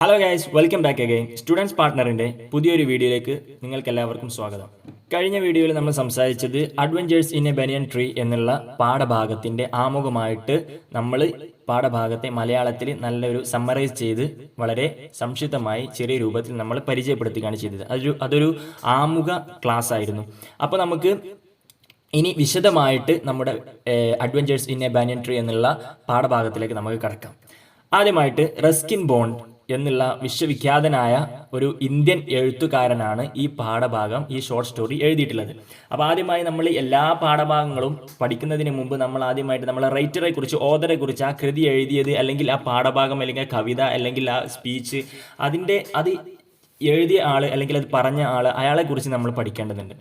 Hello guys, welcome back again. Students പാർട്ട്ണറിൻ്റെ പുതിയൊരു വീഡിയോയിലേക്ക് നിങ്ങൾക്ക് എല്ലാവർക്കും സ്വാഗതം. കഴിഞ്ഞ വീഡിയോയിൽ നമ്മൾ സംസാരിച്ചത് adventures in a banyan tree എന്നുള്ള പാഠഭാഗത്തിൻ്റെ ആമുഖമായിട്ട് നമ്മൾ പാഠഭാഗത്തെ മലയാളത്തിൽ നല്ലൊരു സമ്മറൈസ് ചെയ്ത് വളരെ സംക്ഷിപ്തമായി ചെറിയ രൂപത്തിൽ നമ്മൾ പരിചയപ്പെടുത്തുകയാണ് ചെയ്തത്. അതൊരു ആമുഖ ക്ലാസ് ആയിരുന്നു. അപ്പോൾ നമുക്ക് ഇനി വിശദമായിട്ട് നമ്മുടെ adventures in a banyan tree എന്നുള്ള പാഠഭാഗത്തിലേക്ക് നമുക്ക് കടക്കാം. ആദ്യമായിട്ട് റസ്കിൻ ബോണ്ട് എന്നുള്ള വിശ്വവിഖ്യാതനായ ഒരു ഇന്ത്യൻ എഴുത്തുകാരനാണ് ഈ പാഠഭാഗം, ഈ ഷോർട്ട് സ്റ്റോറി എഴുതിയിട്ടുള്ളത്. അപ്പോൾ ആദ്യമായി നമ്മൾ എല്ലാ പാഠഭാഗങ്ങളും പഠിക്കുന്നതിന് മുമ്പ് നമ്മൾ ആദ്യമായിട്ട് നമ്മളെ റൈറ്ററെ കുറിച്ച്, ഓഥറെ കുറിച്ച്, ആ കൃതി എഴുതിയത് അല്ലെങ്കിൽ ആ പാഠഭാഗം അല്ലെങ്കിൽ കവിത അല്ലെങ്കിൽ ആ സ്പീച്ച് അത് എഴുതിയ ആൾ അല്ലെങ്കിൽ അത് പറഞ്ഞ ആൾ, അയാളെ കുറിച്ച് നമ്മൾ പഠിക്കേണ്ടതുണ്ട്.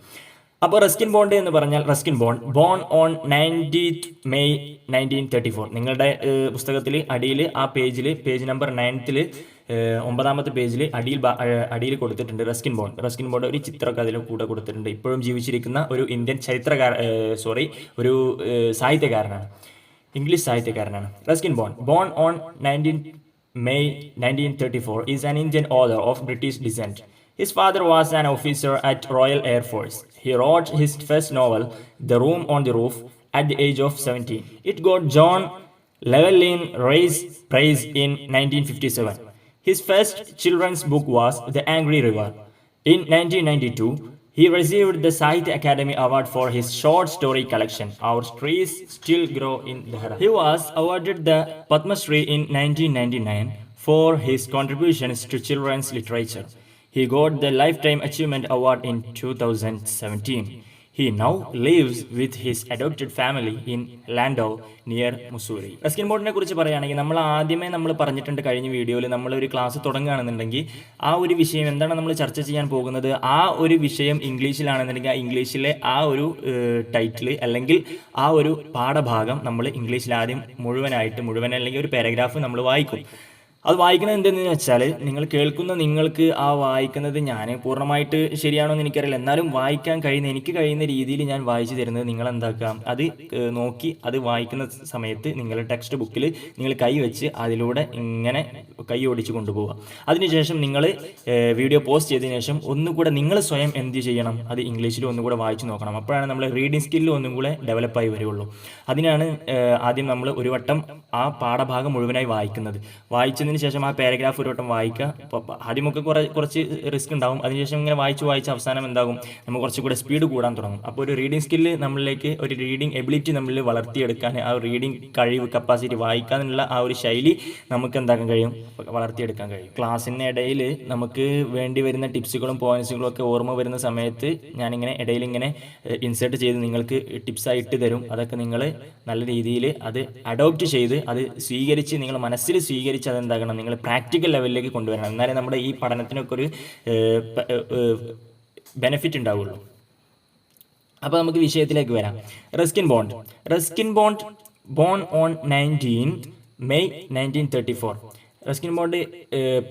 അപ്പോൾ റസ്കിൻ ബോണ്ട് എന്ന് പറഞ്ഞാൽ Ruskin Bond born on 19th May 1934. നിങ്ങളുടെ പുസ്തകത്തിൽ അടിയിൽ ആ പേജ് നമ്പർ 9th 9ാമത്തെ പേജിൽ അടിയിൽ കൊടുത്തിട്ടുണ്ട് റസ്കിൻ ബോണ്ട് ഒരു ചിത്രമൊക്കെ അതിൽ കൂടെ കൊടുത്തിട്ടുണ്ട്. ഇപ്പോഴും ജീവിച്ചിരിക്കുന്ന ഒരു ഇന്ത്യൻ ഒരു സാഹിത്യകാരനാണ്, ഇംഗ്ലീഷ് സാഹിത്യകാരനാണ്. Ruskin Bond born on 19th May 1934 is an Indian author of British descent. His father was an officer at Royal Air Force. He wrote his first novel, The Room on the Roof, at the age of 17. It got John Llewellyn Prize in 1957. His first children's book was The Angry River. In 1992, he received the Sahitya Academy Award for his short story collection, Our Trees Still Grow in Dehra. He was awarded the Padma Shri in 1999 for his contributions to children's literature. He got the Lifetime Achievement Award in 2017. He now lives with his adopted family in Landau near Mussoorie. Ruskin ബോണ്ടിനെ കുറിച്ച് പറയുകയാണെങ്കിൽ നമ്മൾ പറഞ്ഞിട്ടുണ്ട് കഴിഞ്ഞ വീഡിയോയിൽ. നമ്മളൊരു class തുടങ്ങുകയാണെന്നുണ്ടെങ്കിൽ ആ ഒരു വിഷയം എന്താണ് നമ്മൾ ചർച്ച ചെയ്യാൻ പോകുന്നത്, ആ ഒരു വിഷയം ഇംഗ്ലീഷിലാണെന്നുണ്ടെങ്കിൽ ആ ഇംഗ്ലീഷിലെ ആ ഒരു ടൈറ്റിൽ അല്ലെങ്കിൽ ആ ഒരു പാഠഭാഗം നമ്മൾ ഇംഗ്ലീഷിൽ ആദ്യം മുഴുവൻ അല്ലെങ്കിൽ ഒരു പാരഗ്രാഫ് നമ്മൾ വായിക്കും. അത് വായിക്കുന്നത് എന്തെന്ന് വെച്ചാൽ, നിങ്ങൾക്ക് ആ വായിക്കുന്നത് ഞാൻ പൂർണ്ണമായിട്ട് ശരിയാണോ എന്ന് എനിക്കറിയില്ല, എന്നാലും എനിക്ക് കഴിയുന്ന രീതിയിൽ ഞാൻ വായിച്ചു തരുന്നത് നിങ്ങൾ എന്താക്കാം, അത് നോക്കി അത് വായിക്കുന്ന സമയത്ത് നിങ്ങൾ ടെക്സ്റ്റ് ബുക്കിൽ നിങ്ങൾ കൈ വെച്ച് അതിലൂടെ ഇങ്ങനെ കൈ ഓടിച്ച് കൊണ്ടുപോവുക. അതിനുശേഷം നിങ്ങൾ വീഡിയോ പോസ്റ്റ് ചെയ്തതിനു ശേഷം ഒന്നുകൂടെ നിങ്ങൾ സ്വയം എന്ത് ചെയ്യണം, അത് ഇംഗ്ലീഷിൽ ഒന്നുകൂടെ വായിച്ച് നോക്കണം. അപ്പോഴാണ് നമ്മൾ റീഡിങ് സ്കില്ല് ഒന്നും കൂടെ ഡെവലപ്പായി വരികയുള്ളൂ. അതിനാണ് ആദ്യം നമ്മൾ ഒരു വട്ടം ആ പാഠഭാഗം മുഴുവനായി വായിച്ചതിന് ശേഷം ആ പാരഗ്രാഫ് ഒരു വട്ടം വായിക്കുക. ആദ്യമൊക്കെ കുറച്ച് റിസ്ക് ഉണ്ടാവും. അതിനുശേഷം ഇങ്ങനെ വായിച്ച് അവസാനം എന്താകും, നമുക്ക് കുറച്ചുകൂടെ സ്പീഡ് കൂടാൻ തുടങ്ങും. അപ്പോൾ ഒരു റീഡിംഗ് സ്കില്ല് നമ്മളിലേക്ക്, ഒരു റീഡിംഗ് എബിലിറ്റി നമ്മളിൽ വളർത്തിയെടുക്കാൻ, ആ റീഡിംഗ് കഴിവ്, കപ്പാസിറ്റി, വായിക്കാനുള്ള ആ ഒരു ശൈലി നമുക്ക് എന്താക്കാൻ കഴിയും, വളർത്തിയെടുക്കാൻ കഴിയും. ക്ലാസ്സിൻ്റെ ഇടയിൽ നമുക്ക് വേണ്ടി വരുന്ന ടിപ്സുകളും പോയിന്റ്സുകളും ഒക്കെ ഓർമ്മ വരുന്ന സമയത്ത് ഞാനിങ്ങനെ ഇടയിൽ ഇങ്ങനെ ഇൻസേർട്ട് ചെയ്ത് നിങ്ങൾക്ക് ടിപ്സായി ഇട്ട് തരും. അതൊക്കെ നിങ്ങൾ നല്ല രീതിയിൽ അത് അഡോപ്റ്റ് ചെയ്ത് അത് സ്വീകരിച്ച് നിങ്ങൾ മനസ്സിൽ സ്വീകരിച്ച് അതെന്താക്കണം, നിങ്ങൾ പ്രാക്ടിക്കൽ ലെവലിലേക്ക് കൊണ്ടുവരണം. എന്നാലേ നമ്മുടെ ഈ പഠനത്തിനൊക്കെ ഒരു ബെനിഫിറ്റ് ഉണ്ടാവുള്ളൂ. അപ്പോൾ നമുക്ക് വിഷയത്തിലേക്ക് വരാം. Ruskin Bond born on 19th May 1934. Ruskin bond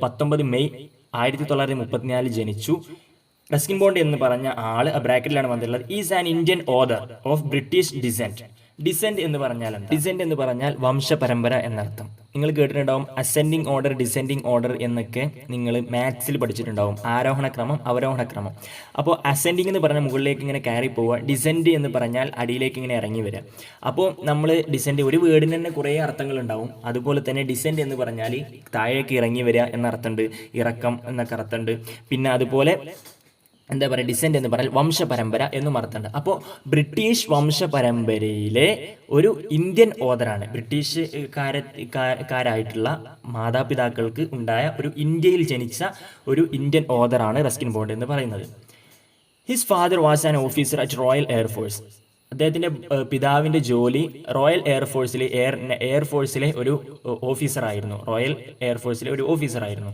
19 May 1934 ജനിച്ചു. റസ്കിൻ ബോണ്ട് എന്ന് പറഞ്ഞ ആൾ ബ്രാക്കറ്റിലാണ് വന്നിട്ടുള്ളത്. Is an Indian author of British descent. Descent എന്ന് പറഞ്ഞാൽ എന്താ? ഡിസെന്റ് എന്ന് പറഞ്ഞാൽ വംശപരമ്പര എന്നർത്ഥം. നിങ്ങൾ കേട്ടിട്ടുണ്ടാവും അസെൻഡിങ് ഓർഡർ, ഡിസെൻഡിങ് ഓർഡർ എന്നൊക്കെ നിങ്ങൾ മാത്സിൽ പഠിച്ചിട്ടുണ്ടാവും. ആരോഹണ ക്രമം, അവരോഹണ ക്രമം. അപ്പോൾ അസെൻഡിങ് എന്ന് പറഞ്ഞാൽ മുകളിലേക്ക് ഇങ്ങനെ കയറി പോവുക, ഡിസെൻഡ് എന്ന് പറഞ്ഞാൽ അടിയിലേക്ക് ഇങ്ങനെ ഇറങ്ങി വരിക. അപ്പോൾ നമ്മൾ ഡിസെൻഡ്, ഒരു വേർഡിന് തന്നെ കുറേ അർത്ഥങ്ങളുണ്ടാവും. അതുപോലെ തന്നെ ഡിസെൻഡ് എന്ന് പറഞ്ഞാൽ താഴേക്ക് ഇറങ്ങി വരിക എന്നർത്ഥമുണ്ട്, ഇറക്കം എന്നൊക്കെ അർത്ഥമുണ്ട്. പിന്നെ അതുപോലെ എന്താ പറയുക, ഡിസെൻഡ് എന്ന് പറഞ്ഞാൽ വംശപരമ്പര എന്നും അർത്ഥമുണ്ട്. അപ്പോൾ ബ്രിട്ടീഷ് വംശപരമ്പരയിലെ ഒരു ഇന്ത്യൻ ഓഥറാണ്, ബ്രിട്ടീഷുകാരായിട്ടുള്ള മാതാപിതാക്കൾക്ക് ഉണ്ടായ ഒരു ഇന്ത്യയിൽ ജനിച്ച ഒരു ഇന്ത്യൻ ഓഥറാണ് റസ്കിൻ ബോണ്ട് എന്ന് പറയുന്നത്. His father was an officer at royal air force. അദ്ദേഹത്തിൻ്റെ പിതാവിൻ്റെ ജോലി റോയൽ എയർഫോഴ്സിലെ ഒരു ഓഫീസറായിരുന്നു. റോയൽ എയർഫോഴ്സിലെ ഒരു ഓഫീസറായിരുന്നു.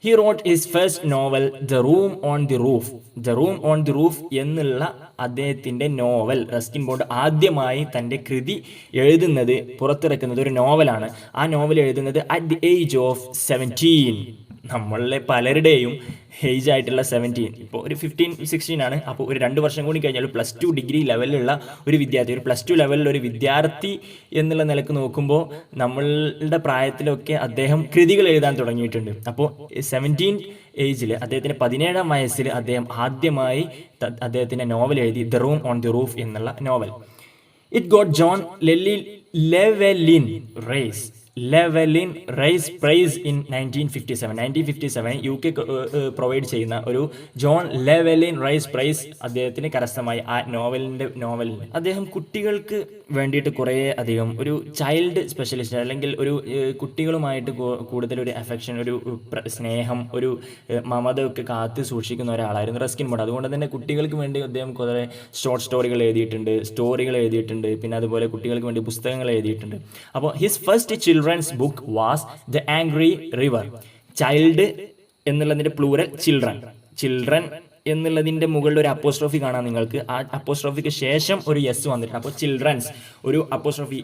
He wrote his first novel, The Room on the Roof എന്നുള്ള അദ്ദേഹത്തിൻ്റെ നോവൽ, റസ്കിൻ ബോണ്ട് ആദ്യമായി തൻ്റെ കൃതി പുറത്തിറക്കുന്നത് ഒരു നോവലാണ്. ആ നോവൽ എഴുതുന്നത് അറ്റ് ദി ഏജ് ഓഫ് 17. നമ്മളിലെ പലരുടെയും ഏജ് ആയിട്ടുള്ള 17, ഇപ്പോൾ ഒരു 15-16 ആണ്. അപ്പോൾ ഒരു 2 വർഷം കൂടി കഴിഞ്ഞാൽ +2 ഡിഗ്രി ലെവലിലുള്ള ഒരു വിദ്യാർത്ഥി, ഒരു +2 ലെവലിലുള്ള ഒരു വിദ്യാർത്ഥി എന്നുള്ള നിലക്ക് നോക്കുമ്പോൾ നമ്മളുടെ പ്രായത്തിലൊക്കെ അദ്ദേഹം കൃതികൾ എഴുതാൻ തുടങ്ങിയിട്ടുണ്ട്. അപ്പോൾ 17 ഏജിൽ, അദ്ദേഹത്തിൻ്റെ 17-ാം വയസ്സിൽ അദ്ദേഹം ആദ്യമായി അദ്ദേഹത്തിൻ്റെ നോവൽ എഴുതി, the room on the roof എന്നുള്ള novel. It got John Llewellyn Rhys prize in 1957. UK provide ചെയ്യുന്ന ഒരു ജോൺ ലെവലിൻ റൈസ് പ്രൈസ് അദ്ദേഹത്തിന് കരസ്ഥമായി. ആ നോവലിന് അദ്ദേഹം കുട്ടികൾക്ക് വേണ്ടിയിട്ട് കുറേ അധികം ഒരു ചൈൽഡ് സ്പെഷ്യലിസ്റ്റ്, അല്ലെങ്കിൽ ഒരു കുട്ടികളുമായിട്ട് കൂടുതൽ ഒരു അഫെക്ഷൻ, ഒരു സ്നേഹം, ഒരു മമതയൊക്കെ കാത്തു സൂക്ഷിക്കുന്ന ഒരാളായിരുന്നു റസ്കിൻ ബോണ്ട്. അതുകൊണ്ട് തന്നെ കുട്ടികൾക്ക് വേണ്ടി അദ്ദേഹം കുറേ ഷോർട്ട് സ്റ്റോറികൾ എഴുതിയിട്ടുണ്ട്, പിന്നെ അതുപോലെ കുട്ടികൾക്ക് വേണ്ടി പുസ്തകങ്ങൾ എഴുതിയിട്ടുണ്ട്. അപ്പോൾ his first children's book was the angry river. Child എന്നുള്ളതിൻ്റെ പ്ലൂറൽ ചിൽഡ്രൻ എന്നുള്ളതിൻ്റെ മുകളിൽ ഒരു അപ്പോസ്ട്രോഫി കാണാം നിങ്ങൾക്ക്. ആ അപ്പോസ്ട്രോഫിക്ക് ശേഷം ഒരു യെസ് വന്നിട്ടുണ്ട്. അപ്പോൾ ചിൽഡ്രൻസ് ഒരു അപ്പോസ്ട്രോഫി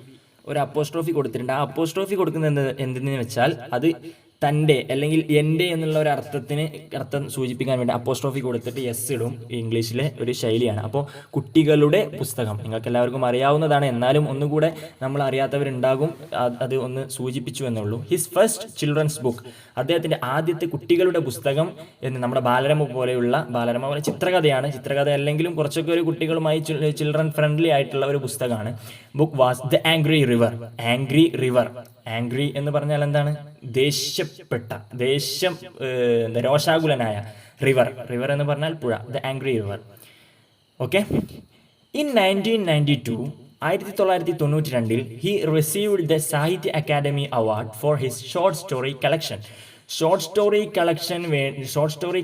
കൊടുത്തിട്ടുണ്ട്. ആ അപ്പോസ്ട്രോഫി കൊടുക്കുന്നത് എന്തെന്ന് വെച്ചാൽ അത് തൻ്റെ അല്ലെങ്കിൽ എൻ്റെ എന്നുള്ള ഒരു അർത്ഥം സൂചിപ്പിക്കാൻ വേണ്ടി അപ്പോസ്ട്രോഫി കൊടുത്തിട്ട് യെസ് ഇടും. ഇംഗ്ലീഷിലെ ഒരു ശൈലിയാണ്. അപ്പോൾ കുട്ടികളുടെ പുസ്തകം നിങ്ങൾക്ക് എല്ലാവർക്കും അറിയാവുന്നതാണ്, എന്നാലും ഒന്നുകൂടെ നമ്മൾ അറിയാത്തവരുണ്ടാകും, അത് ഒന്ന് സൂചിപ്പിച്ചു എന്നുള്ളൂ. ഹിസ് ഫസ്റ്റ് ചിൽഡ്രൻസ് ബുക്ക്, അദ്ദേഹത്തിൻ്റെ ആദ്യത്തെ കുട്ടികളുടെ പുസ്തകം എന്ന് നമ്മുടെ ബാലരമ പോലെ ചിത്രകഥയാണ്. ചിത്രകഥ അല്ലെങ്കിലും കുറച്ചൊക്കെ ഒരു കുട്ടികളുമായി ചിൽഡ്രൻ ഫ്രണ്ട്ലി ആയിട്ടുള്ള ഒരു പുസ്തകമാണ്. Book was the angry river. Angry എന്ന് പറഞ്ഞാൽ എന്താണ്? രോഷാകുലനായ. റിവർ എന്ന് പറഞ്ഞാൽ പുഴ. The angry river. Okay. In 1992 he received the Sahitya Akademi award for his short story collection. Short story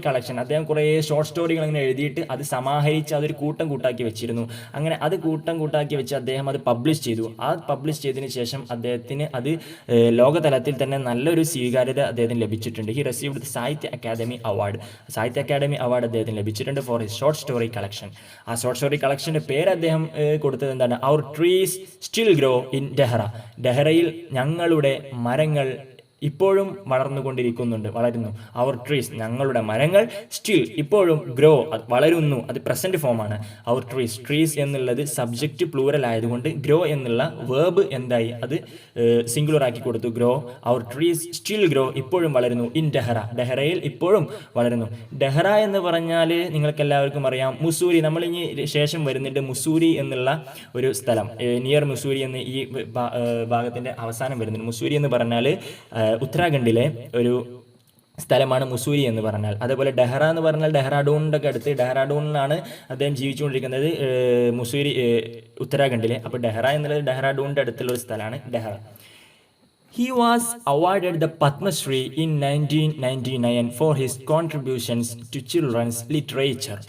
collection അദ്ദേഹം കുറേ ഷോർട്ട് സ്റ്റോറികൾ ഇങ്ങനെ എഴുതിയിട്ട് അത് സമാഹരിച്ച് അതൊരു കൂട്ടാക്കി വെച്ചിരുന്നു. അങ്ങനെ അത് കൂട്ടാക്കി വെച്ച് അദ്ദേഹം അത് പബ്ലിഷ് ചെയ്തു. ആ പബ്ലിഷ് ചെയ്തതിന് ശേഷം അദ്ദേഹത്തിന് അത് ലോകതലത്തിൽ തന്നെ നല്ലൊരു സ്വീകാര്യത അദ്ദേഹത്തിന് ലഭിച്ചിട്ടുണ്ട്. ഹി റിസീവ്ഡ് സാഹിത്യ അക്കാദമി അവാർഡ് അദ്ദേഹത്തിന് ലഭിച്ചിട്ടുണ്ട് four his short story collection. ആ ഷോർട്ട് സ്റ്റോറി കളക്ഷൻ്റെ പേര് അദ്ദേഹം കൊടുത്തത് എന്താണ്? അവർ ട്രീസ് സ്റ്റിൽ ഗ്രോ ഇൻ ഡെഹ്റയിൽ ഞങ്ങളുടെ മരങ്ങൾ ഇപ്പോഴും വളരുന്നു. അവർ ട്രീസ് ഞങ്ങളുടെ മരങ്ങൾ സ്റ്റിൽ ഇപ്പോഴും ഗ്രോ വളരുന്നു. അത് പ്രസന്റ് ഫോമാണ്. അവർ ട്രീസ് എന്നുള്ളത് സബ്ജക്റ്റ് പ്ലൂറൽ ആയതുകൊണ്ട് ഗ്രോ എന്നുള്ള വേർബ് എന്തായി? അത് സിംഗുലർ ആക്കി കൊടുത്തു. ഗ്രോ. അവർ ട്രീസ് സ്റ്റിൽ ഗ്രോ ഇപ്പോഴും വളരുന്നു. ഇൻ ഡെഹ്റയിൽ ഇപ്പോഴും വളരുന്നു. ഡെഹ്റ എന്ന് പറഞ്ഞാൽ നിങ്ങൾക്ക് എല്ലാവർക്കും അറിയാം, മുസൂരി. നമ്മൾ ഇനി ശേഷം വരുന്നുണ്ട് മുസൂരി എന്നുള്ള ഒരു സ്ഥലം, നിയർ മുസൂരി എന്ന് ഈ ഭാഗത്തിന്റെ അവസാനം വരുന്നുണ്ട്. മുസൂരി എന്ന് പറഞ്ഞാൽ ഉത്തരാഖണ്ഡിലെ ഒരു സ്ഥലമാണ് മുസൂരി എന്ന് പറഞ്ഞാൽ. അതേപോലെ ഡെഹ്റ എന്ന് പറഞ്ഞാൽ ഡെഹ്റാഡൂണിൻ്റെ ഒക്കെ അടുത്ത്, ഡെഹ്റാഡൂണിലാണ് അദ്ദേഹം ജീവിച്ചുകൊണ്ടിരിക്കുന്നത്, മുസൂരി ഉത്തരാഖണ്ഡിലെ. അപ്പോൾ ഡെഹ്റ എന്നുള്ളത് ഡെഹ്റാഡൂണിൻ്റെ അടുത്തുള്ള ഒരു സ്ഥലമാണ് ഡെഹ്റ. He was awarded the Padma Shri in 1999 for his contributions to children's literature.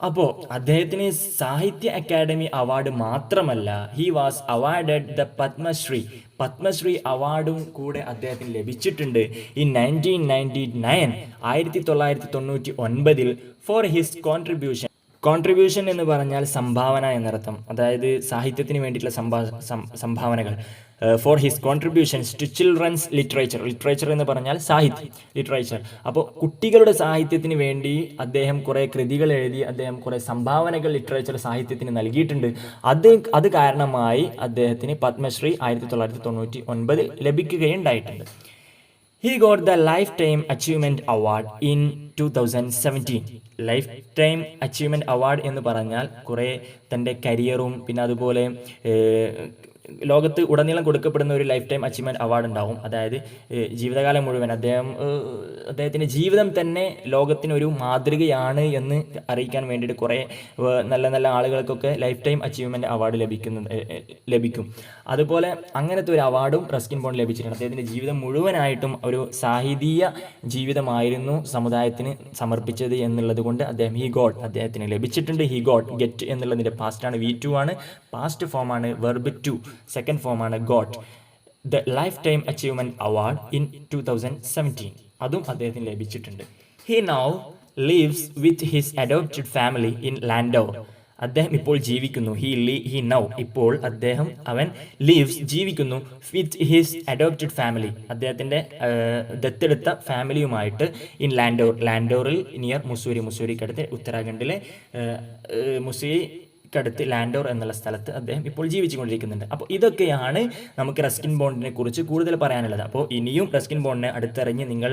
അപ്പോൾ അദ്ദേഹത്തിന് സാഹിത്യ അക്കാദമി അവാർഡ് മാത്രമല്ല, he was awarded the Padmashri അവാർഡും കൂടെ അദ്ദേഹത്തിന് ലഭിച്ചിട്ടുണ്ട്. ഇൻ 1999 ഫോർ ഹിസ് കോൺട്രിബ്യൂഷൻ എന്ന് പറഞ്ഞാൽ സംഭാവന എന്നർത്ഥം. അതായത് സാഹിത്യത്തിന് വേണ്ടിയിട്ടുള്ള സംഭാവനകൾ. For his contributions to children's literature എന്ന് പറഞ്ഞാൽ ലിറ്ററേച്ചർ. അപ്പോൾ കുട്ടികളുടെ സാഹിത്യത്തിന് വേണ്ടി അദ്ദേഹം കുറേ കൃതികൾ എഴുതി, അദ്ദേഹം കുറേ സംഭാവനകൾ ലിറ്ററേച്ചർ സാഹിത്യത്തിന് നൽകിയിട്ടുണ്ട്. അത് കാരണമായി അദ്ദേഹത്തിന് Padmashri 1999 ലഭിക്കുകയുണ്ടായിട്ടുണ്ട്. He got the Lifetime Achievement Award in 2017. Lifetime Achievement Award എന്ന് പറഞ്ഞാൽ കുറേ തൻ്റെ കരിയറും പിന്നെ അതുപോലെ ലോകത്ത് ഉടനീളം കൊടുക്കപ്പെടുന്ന ഒരു ലൈഫ് ടൈം അച്ചീവ്മെൻറ്റ് അവാർഡ് ഉണ്ടാവും. അതായത് ജീവിതകാലം മുഴുവൻ അദ്ദേഹത്തിൻ്റെ ജീവിതം തന്നെ ലോകത്തിനൊരു മാതൃകയാണ് എന്ന് അറിയിക്കാൻ വേണ്ടിയിട്ട് കുറേ നല്ല ആളുകൾക്കൊക്കെ ലൈഫ് ടൈം അച്ചീവ്മെൻറ്റ് അവാർഡ് ലഭിക്കും. അതുപോലെ അങ്ങനത്തെ ഒരു അവാർഡും റസ്കിൻ ബോണ്ട് ലഭിച്ചിട്ടുണ്ട്. അദ്ദേഹത്തിൻ്റെ ജീവിതം മുഴുവനായിട്ടും ഒരു സാഹിതീയ ജീവിതമായിരുന്നു സമുദായത്തിന് സമർപ്പിച്ചത് എന്നുള്ളത് കൊണ്ട് അദ്ദേഹത്തിന് ലഭിച്ചിട്ടുണ്ട്. ഗെറ്റ് എന്നുള്ളതിൻ്റെ പാസ്റ്റാണ്, V2 ആണ്. പാസ്റ്റ് ഫോമാണ് വെർബ് ടു, സെക്കൻഡ് ഫോമാണ് got. The lifetime achievement award in 2017 അതും അദ്ദേഹത്തിന് ലഭിച്ചിട്ടുണ്ട്. He now lives with his adopted family in Landau. അദ്ദേഹം ഇപ്പോൾ ജീവിക്കുന്നു. ഹി നൗ ഇപ്പോൾ അവൻ ലീവ്സ് ജീവിക്കുന്നു വിത്ത് ഹിസ് അഡോപ്റ്റഡ് ഫാമിലി, അദ്ദേഹത്തിൻ്റെ ദത്തെടുത്ത ഫാമിലിയുമായിട്ട് ഇൻ ലാൻഡോറിൽ നിയർ മുസൂരിക്കടുത്ത് ഉത്തരാഖണ്ഡിലെ മുസൂരിക്കടുത്ത് ലാൻഡോർ എന്നുള്ള സ്ഥലത്ത് അദ്ദേഹം ഇപ്പോൾ ജീവിച്ചുകൊണ്ടിരിക്കുന്നുണ്ട്. അപ്പോൾ ഇതൊക്കെയാണ് നമുക്ക് റസ്കിൻ ബോണ്ടിനെ കുറിച്ച് കൂടുതൽ പറയാനുള്ളത്. അപ്പോൾ ഇനിയും റസ്കിൻ ബോണ്ടിനെ അടുത്തറിഞ്ഞ് നിങ്ങൾ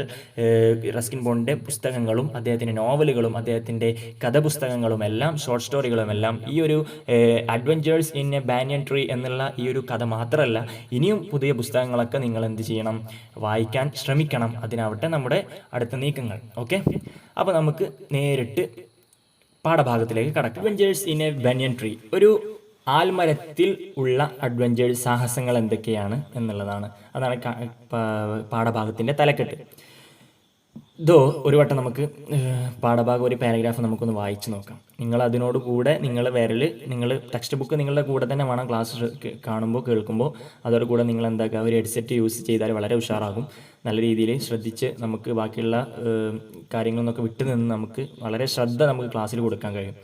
റസ്കിൻ ബോണ്ടിൻ്റെ പുസ്തകങ്ങളും അദ്ദേഹത്തിൻ്റെ നോവലുകളും അദ്ദേഹത്തിൻ്റെ കഥപുസ്തകങ്ങളും എല്ലാം ഷോർട്ട് സ്റ്റോറികളും എല്ലാം ഈ ഒരു adventures in A banyan tree എന്നുള്ള ഈ ഒരു കഥ മാത്രമല്ല, ഇനിയും പുതിയ പുസ്തകങ്ങളൊക്കെ നിങ്ങൾ എന്ത് ചെയ്യണം, വായിക്കാൻ ശ്രമിക്കണം. അതിനാവട്ടെ നമ്മുടെ അടുത്ത നീക്കങ്ങൾ. ഓക്കെ, അപ്പോൾ നമുക്ക് നേരിട്ട് പാഠഭാഗത്തിലേക്ക് കടക്കാം. Adventures in a banyan tree, ഒരു ആൽമരത്തിൽ ഉള്ള അഡ്വഞ്ചേഴ്സ് സാഹസങ്ങൾ എന്തൊക്കെയാണ് എന്നുള്ളതാണ്. അതാണ് പാഠഭാഗത്തിൻ്റെ തലക്കെട്ട്. ഒരു വട്ടം നമുക്ക് പാഠഭാഗം ഒരു പാരഗ്രാഫ് നമുക്കൊന്ന് വായിച്ചു നോക്കാം. നിങ്ങൾ അതിനോട് കൂടെ നിങ്ങൾ ടെക്സ്റ്റ് ബുക്ക് നിങ്ങളുടെ കൂടെ തന്നെ വേണം ക്ലാസ് കാണുമ്പോൾ കേൾക്കുമ്പോൾ. അതോട് കൂടെ നിങ്ങൾ എന്താക്കുക, ഒരു ഹെഡ്സെറ്റ് യൂസ് ചെയ്താൽ വളരെ ഉഷാറാകും. നല്ല രീതിയിൽ ശ്രദ്ധിച്ച് നമുക്ക് ബാക്കിയുള്ള കാര്യങ്ങളൊന്നൊക്കെ വിട്ടു നിന്ന് നമുക്ക് വളരെ ശ്രദ്ധ നമുക്ക് ക്ലാസ്സിൽ കൊടുക്കാൻ കഴിയും.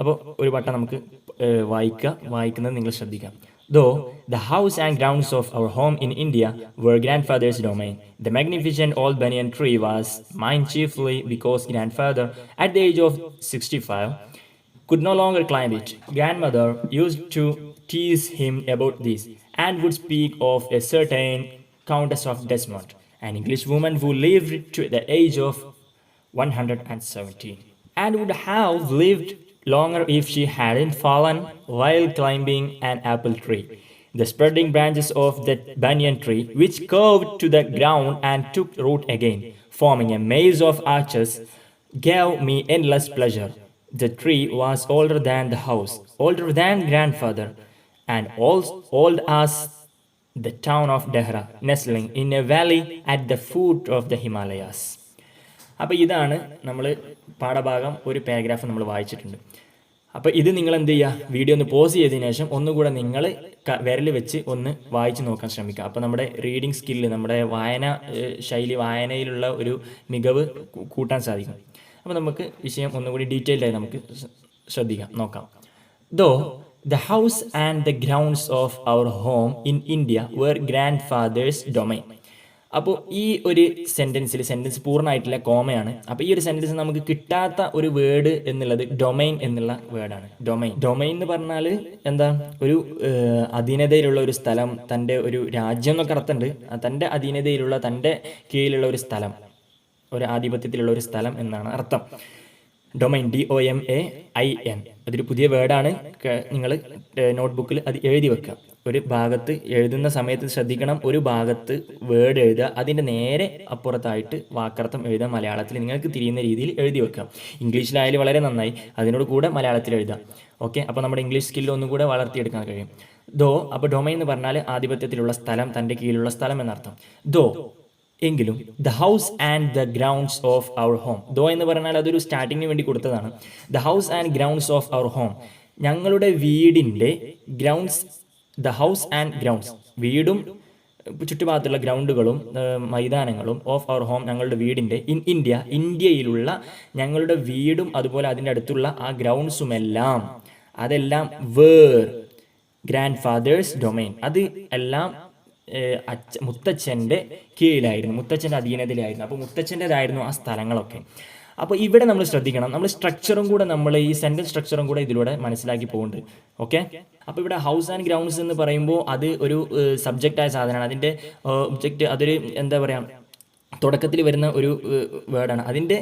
അപ്പോൾ ഒരു വട്ടം നമുക്ക് വായിക്കുന്നത് നിങ്ങൾ ശ്രദ്ധിക്കാം. Though the house and grounds of our home in India were grandfather's domain, the magnificent old banyan tree was mine chiefly because grandfather, at the age of 65, could no longer climb it. Grandmother used to tease him about this and would speak of a certain Countess of Desmond, an English woman who lived to the age of 117 and would have lived longer if she hadn't fallen while climbing an apple tree. The spreading branches of that banyan tree, which curved to the ground and took root again, forming a maze of arches, gave me endless pleasure. The tree was older than the house, older than grandfather, and old as the town of Dehra, nestling in a valley at the foot of the Himalayas. അപ്പോൾ ഇതാണ് നമ്മൾ പാഠഭാഗം, ഒരു paragraph നമ്മൾ വായിച്ചിട്ടുണ്ട്. അപ്പോൾ ഇത് നിങ്ങൾ എന്ത് ചെയ്യുക, വീഡിയോ ഒന്ന് പോസ് ചെയ്തതിനു ശേഷം ഒന്നുകൂടെ നിങ്ങൾ വിരൽ വെച്ച് ഒന്ന് വായിച്ച് നോക്കാൻ ശ്രമിക്കുക. അപ്പോൾ നമ്മുടെ റീഡിങ് സ്കില്ല്, നമ്മുടെ വായനയിലുള്ള ഒരു മികവ് കൂട്ടാൻ സാധിക്കും. അപ്പോൾ നമുക്ക് വിഷയം ഒന്നുകൂടി ഡീറ്റെയിൽഡായി നമുക്ക് നോക്കാം. The house and the grounds of our home in India were grandfather's domain. അപ്പോൾ ഈ ഒരു സെൻറ്റൻസ് പൂർണ്ണമായിട്ടുള്ള കോമയാണ്. അപ്പോൾ ഈ ഒരു സെൻറ്റൻസ് നമുക്ക് കിട്ടാത്ത ഒരു വേർഡ് എന്നുള്ളത് ഡൊമൈൻ എന്നുള്ള വേർഡാണ്. ഡൊമൈൻ എന്ന് പറഞ്ഞാൽ എന്താ, ഒരു അധീനതയിലുള്ള ഒരു സ്ഥലം, തൻ്റെ ഒരു രാജ്യം എന്നൊക്കെ അർത്ഥമുണ്ട്. തൻ്റെ അധീനതയിലുള്ള, തൻ്റെ കീഴിലുള്ള ഒരു സ്ഥലം, ഒരു ആധിപത്യത്തിലുള്ള ഒരു സ്ഥലം എന്നാണ് അർത്ഥം. ഡൊമൈൻ, DOMAIN, അതൊരു പുതിയ വേർഡാണ്. നിങ്ങൾ നോട്ട്ബുക്കിൽ അത് എഴുതി വെക്കുക. ഒരു ഭാഗത്ത് എഴുതുന്ന സമയത്ത് ശ്രദ്ധിക്കണം, ഒരു ഭാഗത്ത് വേർഡ് എഴുതുക, അതിൻ്റെ നേരെ അപ്പുറത്തായിട്ട് വാക്കർത്ഥം എഴുതുക. മലയാളത്തിൽ നിങ്ങൾക്ക് തിരിയുന്ന രീതിയിൽ എഴുതി വെക്കുക. ഇംഗ്ലീഷിലായാലും വളരെ നന്നായി, അതിനോട് കൂടെ മലയാളത്തിൽ എഴുതുക. ഓക്കെ, അപ്പോൾ നമ്മുടെ ഇംഗ്ലീഷ് സ്കില്ല് ഒന്നും കൂടെ വളർത്തിയെടുക്കാൻ കഴിയും. അപ്പോൾ ഡൊമൈൻ എന്ന് പറഞ്ഞാൽ ആധിപത്യത്തിലുള്ള സ്ഥലം, തൻ്റെ കീഴിലുള്ള സ്ഥലം എന്നർത്ഥം. എങ്കിലും the house and the grounds of our home, എന്ന് പറഞ്ഞാൽ അതൊരു സ്റ്റാർട്ടിങ്ങിന് വേണ്ടി കൊടുത്തതാണ്. The house and grounds of our home, ഞങ്ങളുടെ വീടിൻ്റെ grounds. The house and grounds, വീടും ചുറ്റുഭാഗത്തുള്ള ഗ്രൗണ്ടുകളും മൈതാനങ്ങളും ഓഫ് അവർ ഹോം, ഞങ്ങളുടെ വീടിൻ്റെ. ഇൻ ഇന്ത്യ, ഇന്ത്യയിലുള്ള ഞങ്ങളുടെ വീടും അതുപോലെ അതിൻ്റെ അടുത്തുള്ള ആ ഗ്രൗണ്ട്സുമെല്ലാം, അതെല്ലാം വേർ ഗ്രാൻഡ് ഫാദേഴ്സ് ഡൊമൈൻ, അത് എല്ലാം മുത്തച്ഛൻ്റെ കീഴിലായിരുന്നു, മുത്തച്ഛൻ്റെ അധീനതയിലായിരുന്നു. അപ്പോൾ മുത്തച്ഛൻ്റെതായിരുന്നു ആ സ്ഥലങ്ങളൊക്കെ. അപ്പോൾ ഇവിടെ നമ്മൾ ശ്രദ്ധിക്കണം, നമ്മൾ സ്ട്രക്ചറും കൂടെ, നമ്മൾ ഈ സെൻറ്റൻസ് സ്ട്രക്ചറും കൂടെ ഇതിലൂടെ മനസ്സിലാക്കി പോകുന്നുണ്ട്. ഓക്കെ, അപ്പോൾ ഇവിടെ ഹൗസ് ആൻഡ് ഗ്രൗണ്ട്സ് എന്ന് പറയുമ്പോൾ അത് ഒരു സബ്ജക്റ്റായ സാധനമാണ്. അതിൻ്റെ ഒബ്ജക്റ്റ്, അതൊരു എന്താ പറയുക, തുടക്കത്തിൽ വരുന്ന ഒരു വേർഡാണ്. അതിൻ്റെ